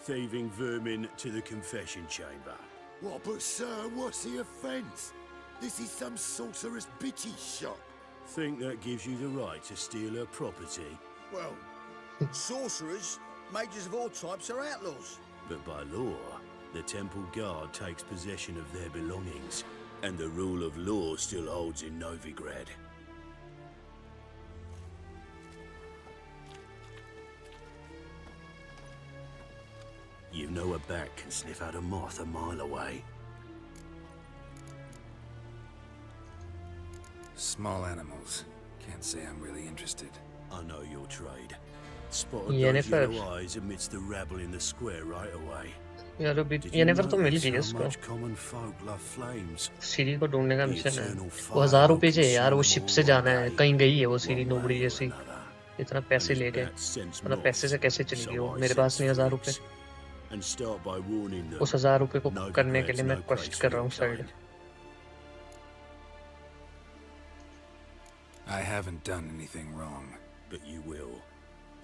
Thieving vermin to the confession chamber. What, but sir, what's the offence? This is some sorcerer's bitchy shop. Think that gives you the right to steal her property? Well, sorcerers, mages of all types are outlaws. But by law, the temple guard takes possession of their belongings, and the rule of law still holds in Novigrad. You know a bat can sniff out a moth a mile away. Small animals. Can't say I'm really interested. I know your trade. Spotted those Yennefer. yellow eyes amidst the rabble in the square right away. यार अभी Did you Yennefer तो मिल notice गई है how इसको. much common folk love flames? सीरी को ढूंढने का The mission है. eternal वो fire 1000 रुपए will से यार वो consume शिप them से all जाना है. day, कहीं गई है वो सीरी one नोबड़ी way or जैसी. another. इतना पैसे And लेके. bats sense मतलब पैसे से moths, कैसे चली गई so वो? I मेरे पास sense नहीं 1000 रुपए. freaks. And start by warning them. उस 1000 रुपए को Novigrad's करने के लिए मैं no क्वेस्ट place कर for रहा हूँ your side. kind. I haven't done anything wrong. But you will.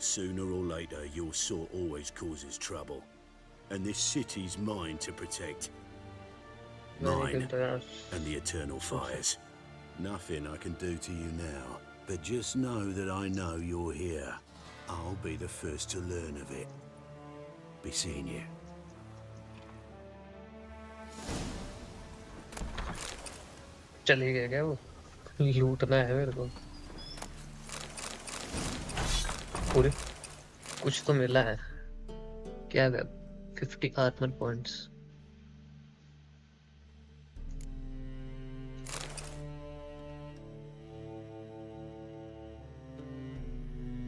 Sooner or later, your sort always causes trouble. And this city's mine to protect. Mine and the eternal fires. Nothing I can do to you now. But just know that I know you're here. I'll be the first to learn of it. Be seeing you. चली गया क्या वो? लूटना है मेरे को. पूरे कुछ तो मिला है. क्या 50 आर्मर पॉइंट्स.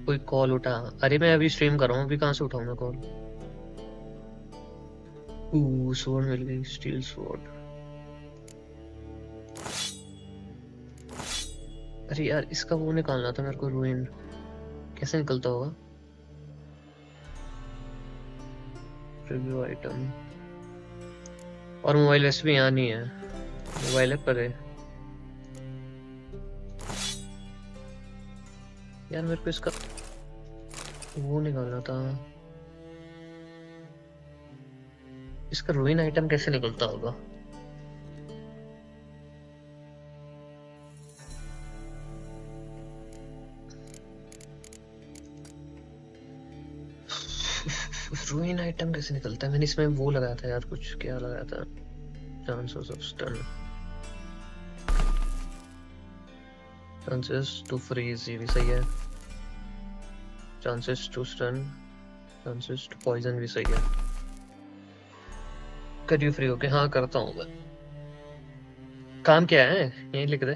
कोई कॉल उठा. अरे मैं अभी स्ट्रीम कर रहा हूँ. अभी कहाँ से उठाऊंगा कॉल? स्वॉर्ड मिल गई. Steel sword. अरे यार इसका वो निकालना था मेरे को. रूइन कैसे निकलता होगा? Review item. और मोबाइल वैसे भी यहाँ नहीं है. मोबाइल है पर है. यार मेरे को इसका वो निकालना था. इसका रूइन आइटम कैसे निकलता होगा? रूइन आइटम कैसे निकलता है? मैंने इसमें वो लगाया था यार. कुछ क्या लगाया था? Chances of stun. Chances to freeze ये भी सही है. Chances to stun. Chances to poison भी सही है. करियो फ्री होके. हाँ करता हूँ मैं. काम क्या है? यहीं लिख दे.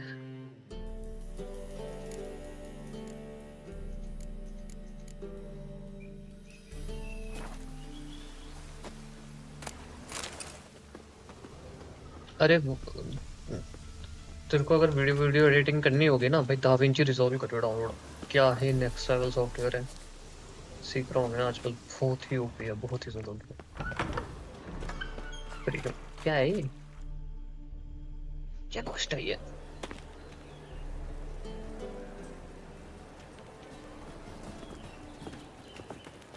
अरे तेरे को अगर वीडियो एडिटिंग करनी होगी ना भाई, दाविंची रिजॉल्व कर डाउनलोड। क्या है, नेक्स्ट लेवल सॉफ्टवेयर है, सीख रहा हूँ मैं आजकल, बहुत ही ओपी है, बहुत ही ज्यादा OP है। क्या है ये, क्या कॉस्ट है ये?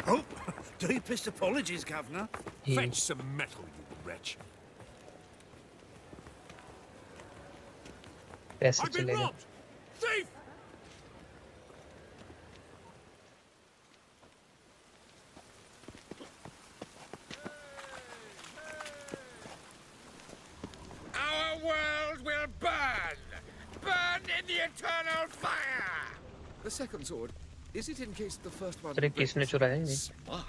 Oh, deepest apologies, Governor. Fetch some metal, you wretch. पैसे I've been चले गए। robbed! Thief! Our world will burn! Burn in the eternal fire! The second sword, is it in case the first one... अरे किसने चुराया ये?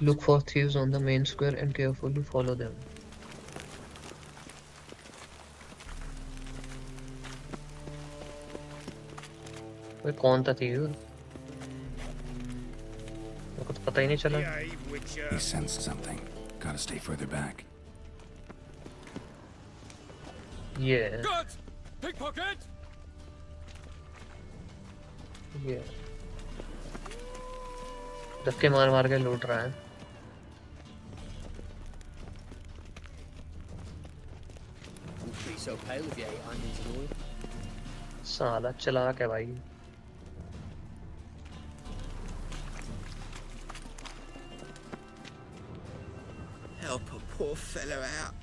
Look for thieves on the main square and carefully follow them. वे कौन था thief? मेरे को तो पता ही नहीं चला। He sensed something. Gotta stay further back. Yeah. Goods! Pickpocket! Yeah. धक्के मार मार के लूट रहा है। Wouldn't be so pale if you ate onions and oil. साला चालाक है भाई। Help a poor fellow out.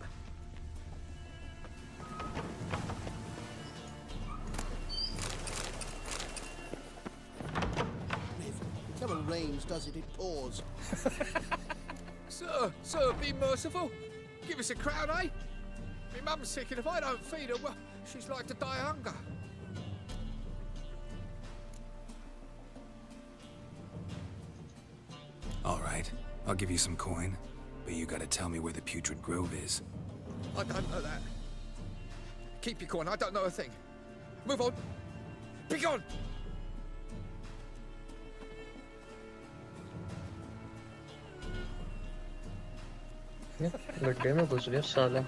Never rains, does it? It pours. Sir, be merciful. Give us a crown, eh? My mum's sick, and if I don't feed her, well, she's like to die of hunger. All right, I'll give you some coin, but you gotta tell me where the Putrid Grove is. I don't know that. Keep your coin, I don't know a thing. Move on. Be gone! गड्ढे में घुस गया साला।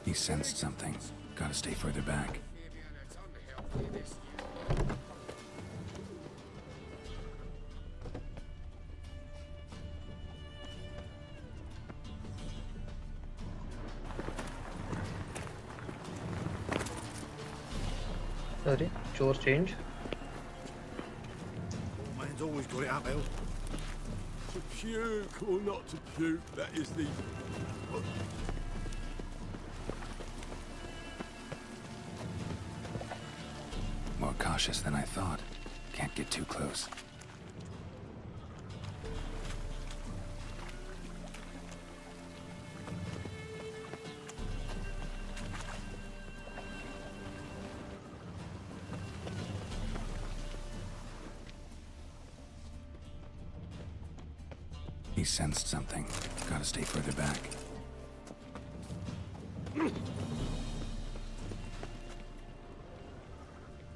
He sensed something. Gotta stay further back. अरे चोर change. Man's always got it uphill. To puke or not to puke, that is the... More cautious than I thought. Can't get too close. He sensed something. Gotta stay further back.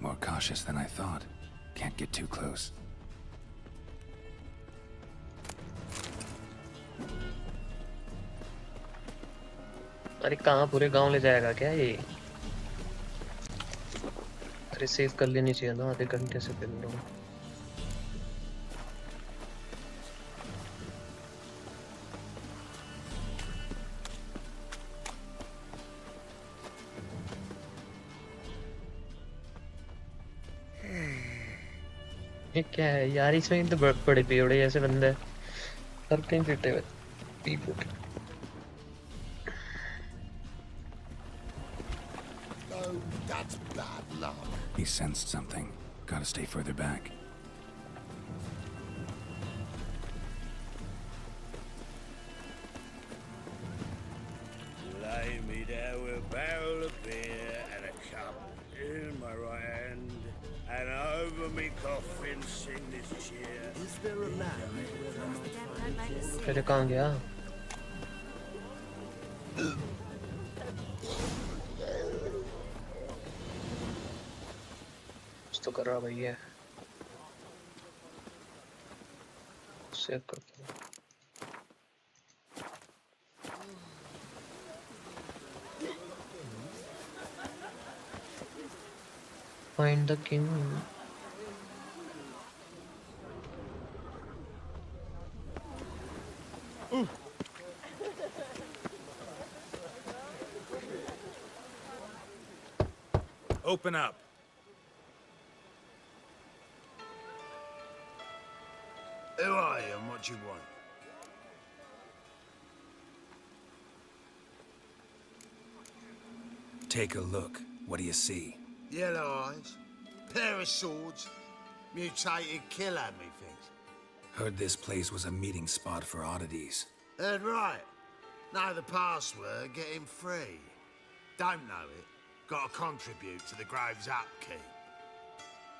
More cautious than I thought. Can't get too close. अरे कहाँ पूरे गांव ले जाएगा क्या ये? अरे save कर लेनी चाहिए ना, आधे घंटे से खेल रहा हूँ। ये क्या है यार, इसमें तो बड़े पेड़े ऐसे बंदे हर कहीं पीटे हुए पीपू। Oh, that's bad luck. He sensed something. Gotta stay further back. Lay me down with a barrel of beer and a cup in my right hand, and over me coffin sing this cheer. Is there a man? पहले कहाँ गया? कुछ तो कर रहा भाई है। Save करते हैं। Find the king. Open up. Who are you and what do you want? Take a look. What do you see? Yellow eyes, pair of swords, mutated killer, methinks. Heard this place was a meeting spot for oddities. Heard right. Know the password, get him free. Don't know it, gotta contribute to the Grove's upkeep.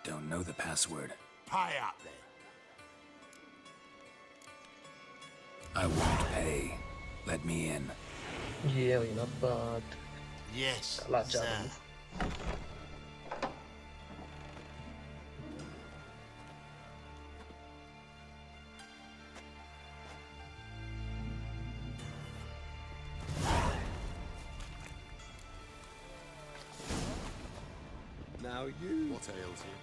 Don't know the password. Pay up then. I won't pay. Let me in. Yeah, not bad. Yes, sir. Now you. What ails you?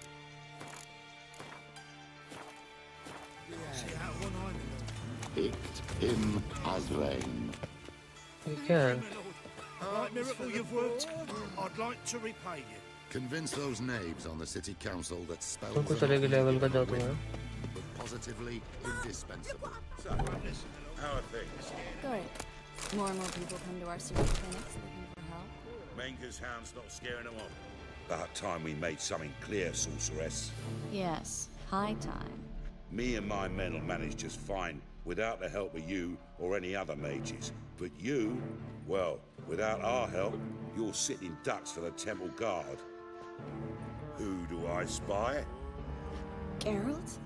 Picked him as rain. You can. Right miracle you've worked, I'd like to repay you. Convince those knaves on the city council that spells तुम कुछ अलग level का जाओ तुम्हें. but positively indispensable. So, listen, how are things? Good. More and more people come to our super clinics looking for help. Menger's hound's not scaring them off. About time we made something clear, sorceress. Yes, high time. Me and my men will manage just fine without the help of you or any other mages. But you, well, without our help, you're sitting ducks for the temple guard. Who do I spy? Geralt?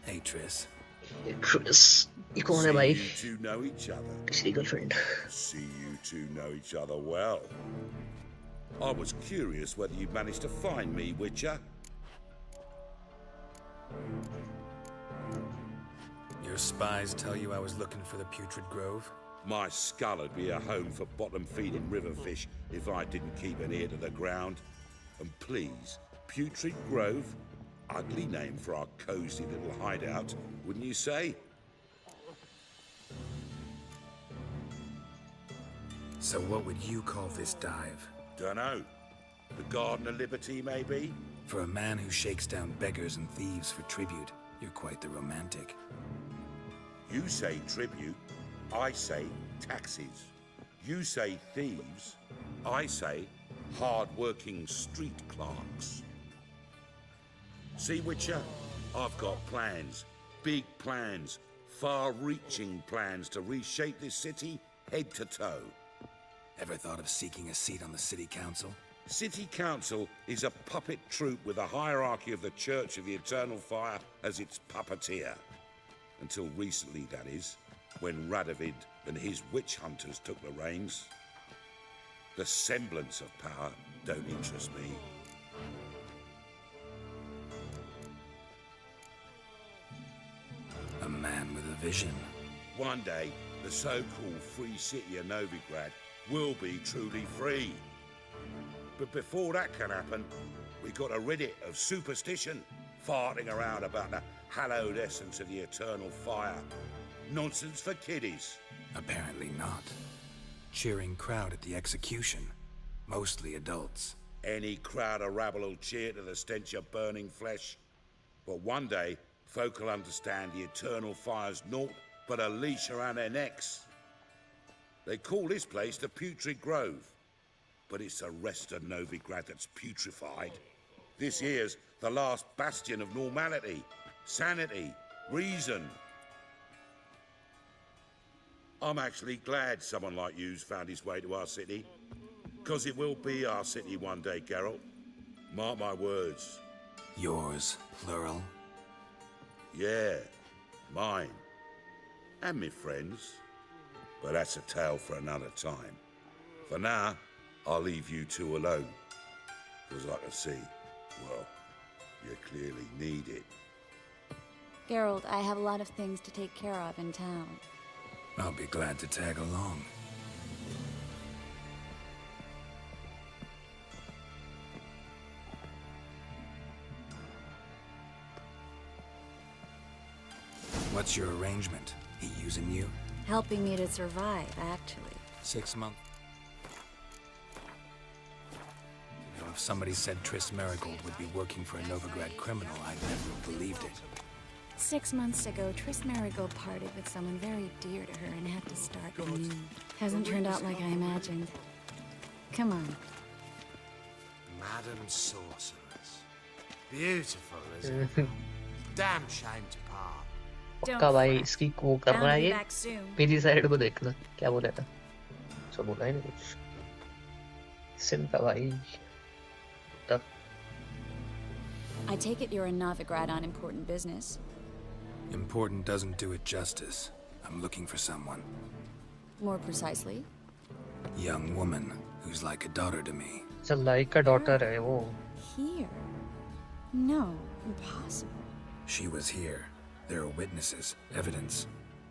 Hey, Triss. Chris, you कौन है See भाई? you two know each other. किसी girlfriend. See you two know each other well. I was curious whether you'd managed to find me, Witcher. Your spies tell you I was looking for the Putrid Grove? My skull would be a home for bottom-feeding river fish if I didn't keep an ear to the ground. And please, Putrid Grove? Ugly name for our cozy little hideout, wouldn't you say? So what would you call this dive? Dunno. The Garden of Liberty, maybe? For a man who shakes down beggars and thieves for tribute, you're quite the romantic. You say tribute, I say taxes. You say thieves, I say hard-working street clerks. See, Witcher? I've got plans. Big plans. Far-reaching plans to reshape this city head to toe. Ever thought of seeking a seat on the city council? City Council is a puppet troupe with a hierarchy of the Church of the Eternal Fire as its puppeteer. Until recently, that is, when Radovid and his witch hunters took the reins. The semblance of power don't interest me. A man with a vision. One day, the so-called free city of Novigrad will be truly free. But before that can happen, we got to rid it of superstition, farting around about the hallowed essence of the eternal fire. Nonsense for kiddies. Apparently not. Cheering crowd at the execution. Mostly adults. Any crowd of rabble will cheer to the stench of burning flesh. But one day, folk will understand the eternal fire's naught but a leash around their necks. They call this place the Putrid Grove. But it's the rest of Novigrad that's putrefied. This here's the last bastion of normality, sanity, reason. I'm actually glad someone like you's found his way to our city. Because it will be our city one day, Geralt. Mark my words. Yours, plural? Yeah, mine. And me friends. But that's a tale for another time. For now, I'll leave you two alone. Because I can see, well, you clearly need it. Geralt, I have a lot of things to take care of in town. I'll be glad to tag along. What's your arrangement? He using you? Helping me to survive, actually. 6 months. You know, if somebody said Triss Merigold would be working for a Novigrad criminal, I'd never have believed it. 6 months ago, Triss Merigold parted with someone very dear to her and had to start anew. Hasn't turned out like I imagined. Come on. Madam Sorceress. Beautiful, isn't it? Damn shame to part. पक्का भाई इसकी को कर रहा है ये मेरी side को देखना क्या बोलेगा सब बोला ही नहीं कुछ सिंपल भाई तब I take it you're a Novigrad on important business. Important doesn't do it justice. I'm looking for someone. More precisely? Young woman who's like a daughter to me. So like a daughter है वो. Here? No, impossible. She was here. There are witnesses, evidence.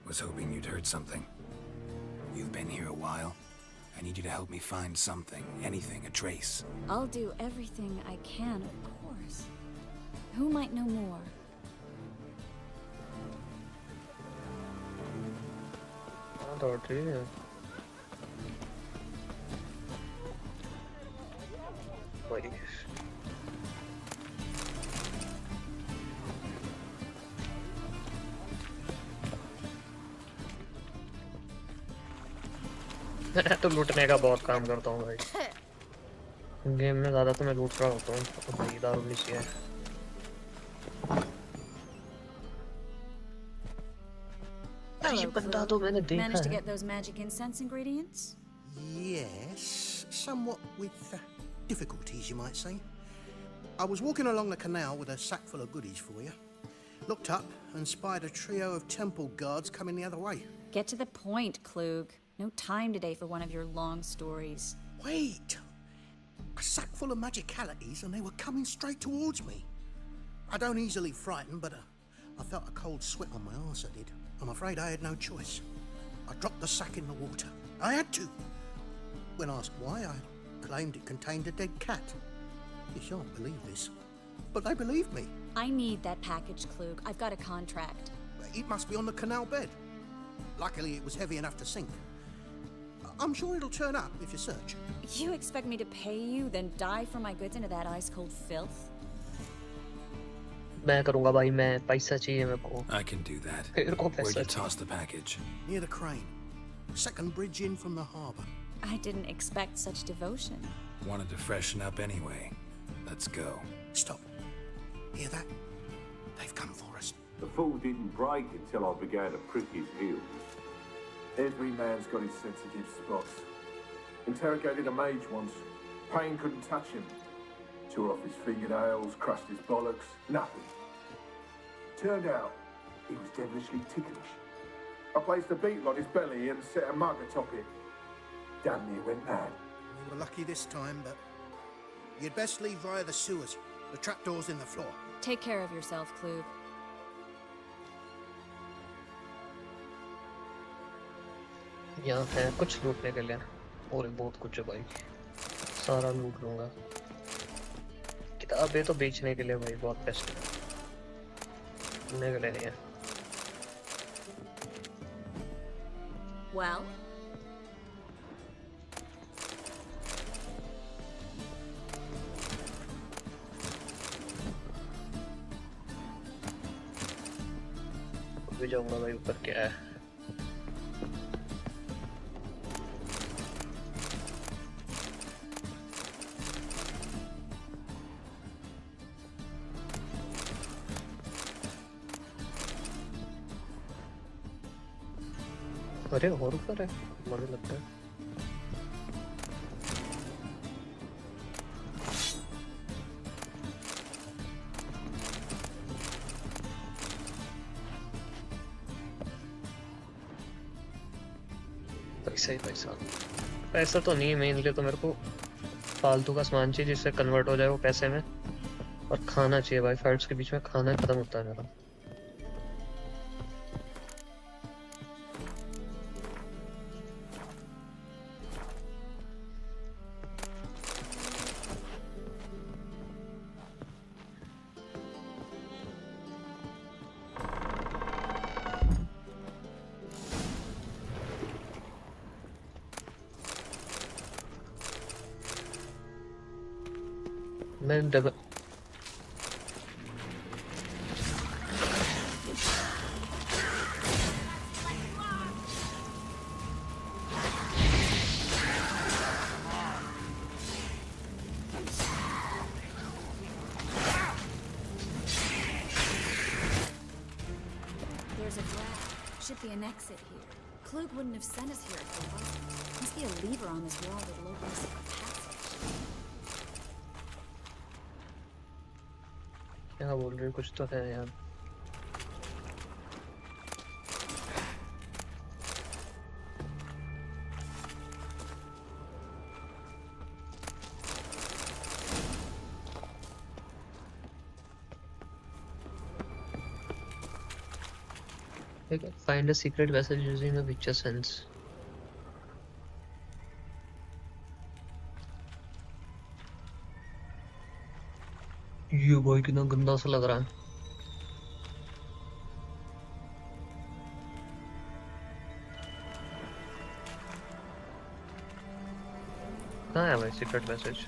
Was hoping you'd heard something. You've been here a while. I need you to help me find something, anything, a trace. I'll do everything I can, of course. Who might know more? Daughter. Wait. तो लूटने का बहुत काम करता हूँ भाई game में ज़्यादा तो मैं लूट रहा होता हूँ भाई दारू नीचे है ये बंदा तो मैंने देखा है Managed to get those magic incense ingredients? Yes, somewhat with difficulties, you might say. I was walking along the canal with a sack full of goodies for you. Looked up and spied a trio of temple guards coming the other way. Get to the point, Klug. No time today for one of your long stories. Wait! A sack full of magicalities and they were coming straight towards me. I don't easily frighten, but I felt a cold sweat on my arse, I did. I'm afraid I had no choice. I dropped the sack in the water. I had to. When asked why, I claimed it contained a dead cat. You shan't believe this, but they believed me. I need that package, Klug. I've got a contract. It must be on the canal bed. Luckily, it was heavy enough to sink. I'm sure it'll turn up if you search. You expect me to pay you, then dive for my goods into that ice-cold filth? मैं करूँगा भाई मैं पैसा चाहिए मेरे को I can do that. Where'd you toss the package? Near the crane. Second bridge in from the harbour. I didn't expect such devotion. Wanted to freshen up anyway. Let's go. Stop. Hear that? They've come for us. The fool didn't break until I began to prick his heels. Every man's got his sensitive spots. Interrogated a mage once. Pain couldn't touch him. Tore off his fingernails, crushed his bollocks. Nothing. Turned out, he was devilishly ticklish. I placed a beetle on his belly and set a mug atop it. Damn near went mad. We were lucky this time, but you'd best leave via the sewers. The trapdoor's in the floor. Take care of yourself, Klug. यहाँ है कुछ लूटने के लिए और बहुत कुछ है भाई सारा लूट लूँगा किताबें तो बेचने के लिए भाई बहुत बेस्ट है लूटने के लिए नहीं है Well? भी जाऊँगा भाई ऊपर क्या है अरे और ऊपर है मुझे लगता है पैसा ही पैसा पैसा तो नहीं है मेनली तो मेरे को फालतू का सामान चाहिए जिससे कन्वर्ट हो जाए वो पैसे में और खाना चाहिए भाई फाइट्स के बीच में खाना खत्म होता है मेरा मैं double There's a draft. Should be an exit here. Klug wouldn't have sent us here if there wasn't. Must be a lever on this wall that'll open us up a passage. क्या बोल रहे हो? कुछ तो है यार. Find a secret passage using a picture sense. ये भाई कितना गंदा सा लग रहा है. कहाँ है भाई secret passage?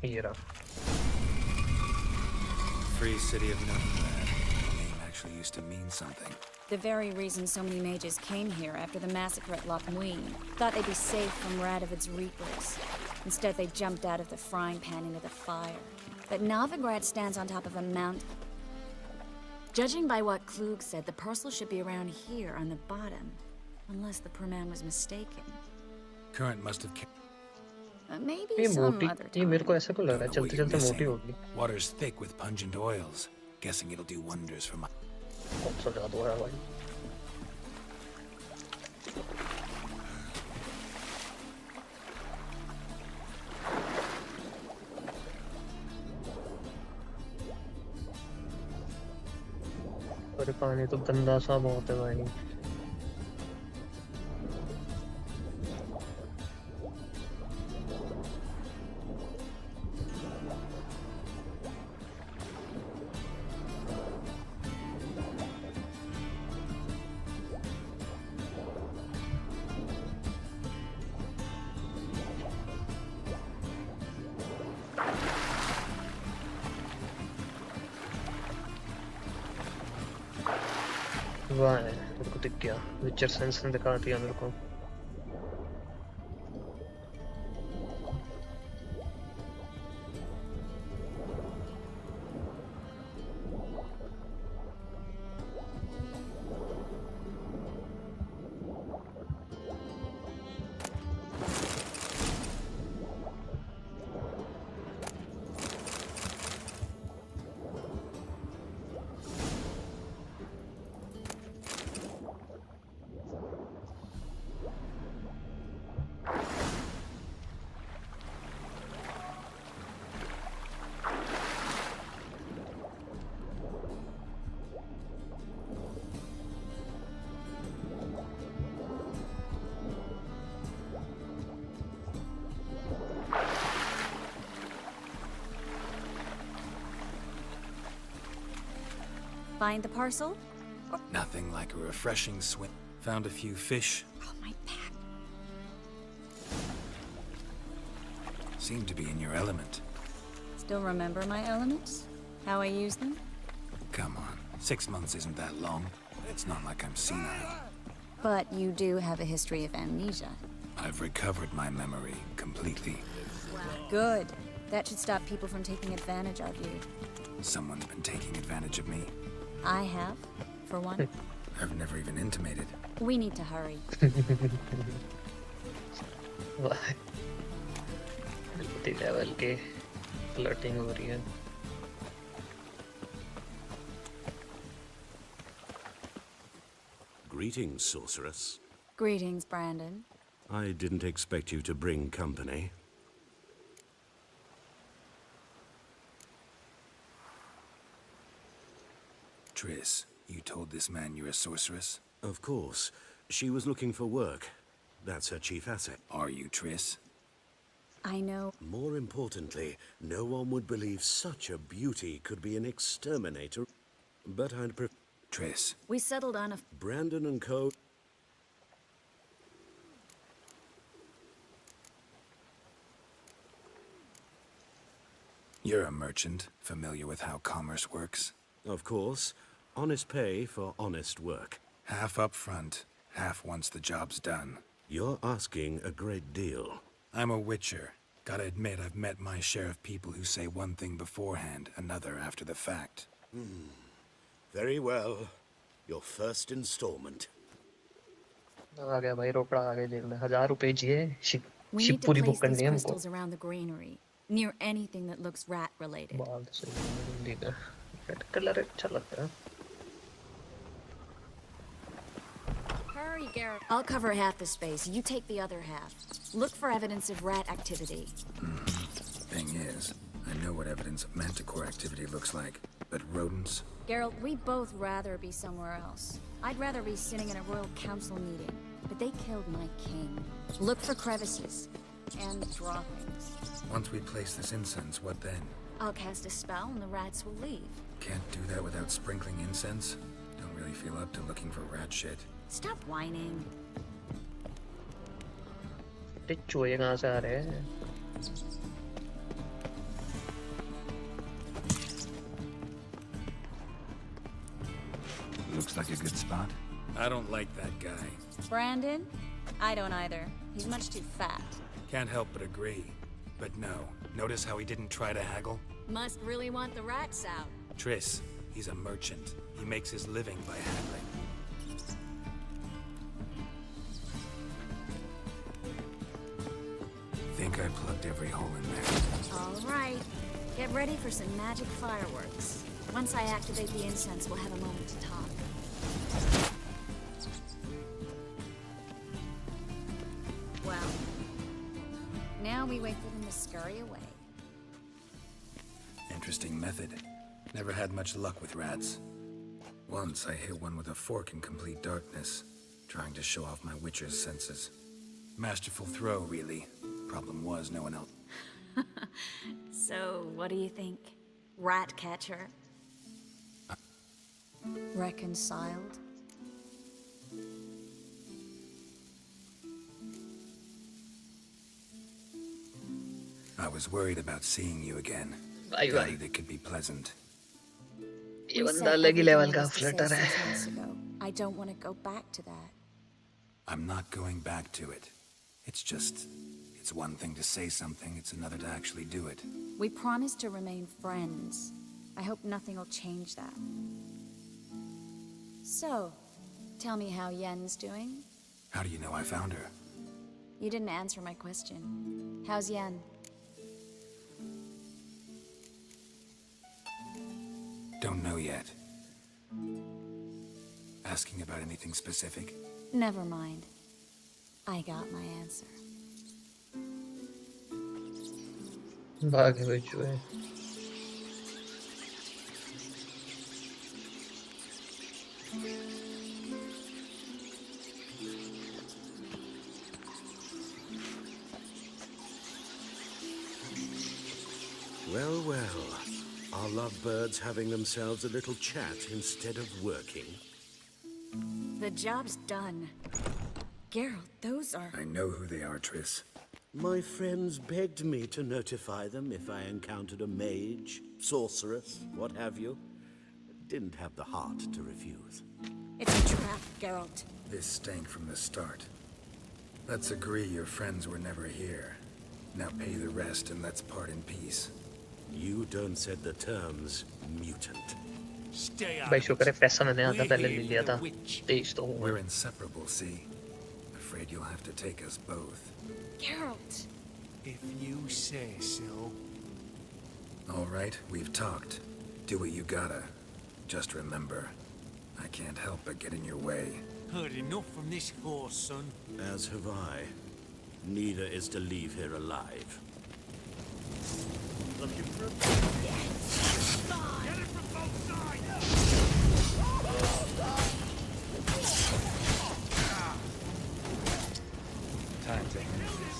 ये रहा. Free city of Novigrad. The name actually used to mean something. The very reason so many mages came here after the massacre at Loch Muin. Thought they'd be safe from Radovid's reapers. Instead, they jumped out of the frying pan into the fire. But Novigrad stands on top of a mountain. Judging by what Klug said, the parcel should be around here on the bottom. Unless the poor man was mistaken. Current must have. Maybe some other ये मेरे को ऐसा क्यों लग रहा है? Don't know what चलते you're चलते missing. मोटी होगी. Water's thick with pungent oils. Guessing it'll do wonders for my. कौन सा जादू है भाई? अरे पानी तो गंदा सा बहुत है भाई. वाह मेरे को दिख गया. विचर सेंस ने दिखा दिया मेरे को. Find the parcel? Nothing like a refreshing swim. Found a few fish. Oh, my back. Seem to be in your element. Still remember my elements? How I use them? Come on, 6 months isn't that long. It's not like I'm senile. But you do have a history of amnesia. I've recovered my memory completely. Good. That should stop people from taking advantage of you. Someone's been taking advantage of me. I have, for one. I've never even intimated. We need to hurry. Level के flirting हो रही है. Greetings, sorceress. Greetings, Brandon. I didn't expect you to bring company. Triss, you told this man you're a sorceress? Of course. She was looking for work. That's her chief asset. Are you, Triss? I know. More importantly, no one would believe such a beauty could be an exterminator. But I'd prefer... Triss. We settled on a... Brandon and Co. You're a merchant, familiar with how commerce works? Of course. Honest pay for honest work. Half up front, half once the job's done. You're asking a great deal. I'm a witcher. Gotta admit, I've met my share of people who say one thing beforehand, another after the fact. Very well. Your first installment. आ गया भाई रोकड़ा आ गया jail में 1000 रुपए चाहिए We ship need to पूरी place book करनी these है हमको crystals around the granary, near anything that looks rat-related. बाल से ठीक है रेड कलर अच्छा लगता है Hurry, Geralt. I'll cover half the space. You take the other half. Look for evidence of rat activity. Thing is, I know what evidence of manticore activity looks like, but rodents? Geralt, we'd both rather be somewhere else. I'd rather be sitting in a royal council meeting, but they killed my king. Look for crevices and droppings. Once we place this incense, what then? I'll cast a spell and the rats will leave. Can't do that without sprinkling incense? Don't really feel up to looking for rat shit. Stop whining. ये चूहे कहाँ से आ रहे हैं Looks like a good spot. I don't like that guy. Brandon? I don't either. He's much too fat. Can't help but agree. But no, notice how he didn't try to haggle? Must really want the rats out. Triss, he's a merchant. He makes his living by haggling. Think I plugged every hole in there. All right. Get ready for some magic fireworks. Once I activate the incense, we'll have a moment to talk. Well, now we wait for them to scurry away. Interesting method. Never had much luck with rats. Once I hit one with a fork in complete darkness, trying to show off my witcher's senses. Masterful throw, really. Problem was, no one else. So, what do you think? Rat catcher? Reconciled? I was worried about seeing you again. Bye-bye. Doubted it could be pleasant. ये We बंदा said अलग ही level everything का was to say Flutter है 6 months ago. I don't want to go back to that. I'm not going back to it. It's one thing to say something, it's another to actually do it. We promised to remain friends. I hope nothing will change that. So, tell me how Yen's doing? How do you know I found her? You didn't answer my question. How's Yen? Don't know yet. Asking about anything specific? Never mind. I got my answer. भागे हुए चूहे Well, well. Are lovebirds having themselves a little chat instead of working? The job's done. Geralt, those are... I know who they are, Triss. My friends begged me to notify them if I encountered a mage, sorceress, what have you. Didn't have the heart to refuse. It's a trap, Geralt. This stank from the start. Let's agree your friends were never here. Now pay the rest and let's part in peace. You don't set the terms, mutant. Stay out. भाई शुक्र है पैसा मैंने आधा पहले ले लिया था तेज तो हूँ We're inseparable, see? Afraid you'll have to take us both. Geralt! If you say so. All right, we've talked. Do what you gotta. Just remember, I can't help but get in your way. Heard enough from this horse, son. As have I. Neither is to leave here alive. Looking for a... Get it from both sides! Time to end this.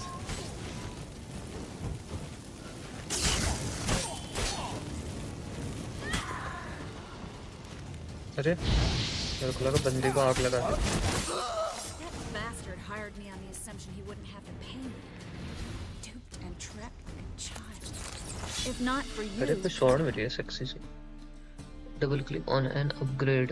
अरे मेरे को लगा बंदे को आग लगा दी That bastard hired me on the assumption he wouldn't have to pay me. Duped and trapped like a If not for अरे you, पे स्वॉर्ड मिली है सेक्सी सी. Double click on an upgrade.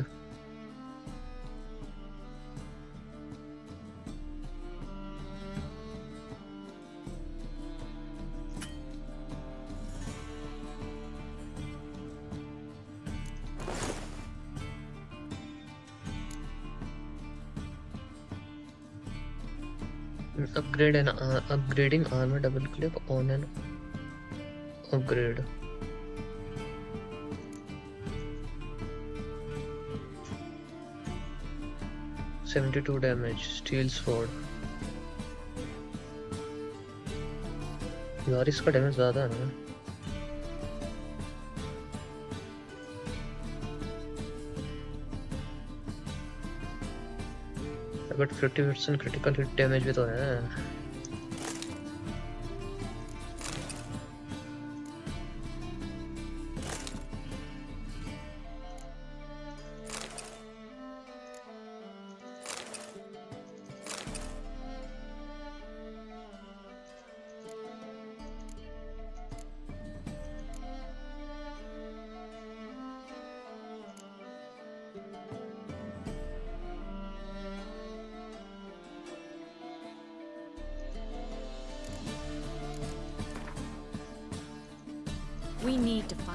Upgrading armor. Double click on an upgrade. $72 damage. Steel sword. यार इसका damage ज़्यादा है ना. बट 50% क्रिटिकल हिट डैमेज भी तो है. we need to find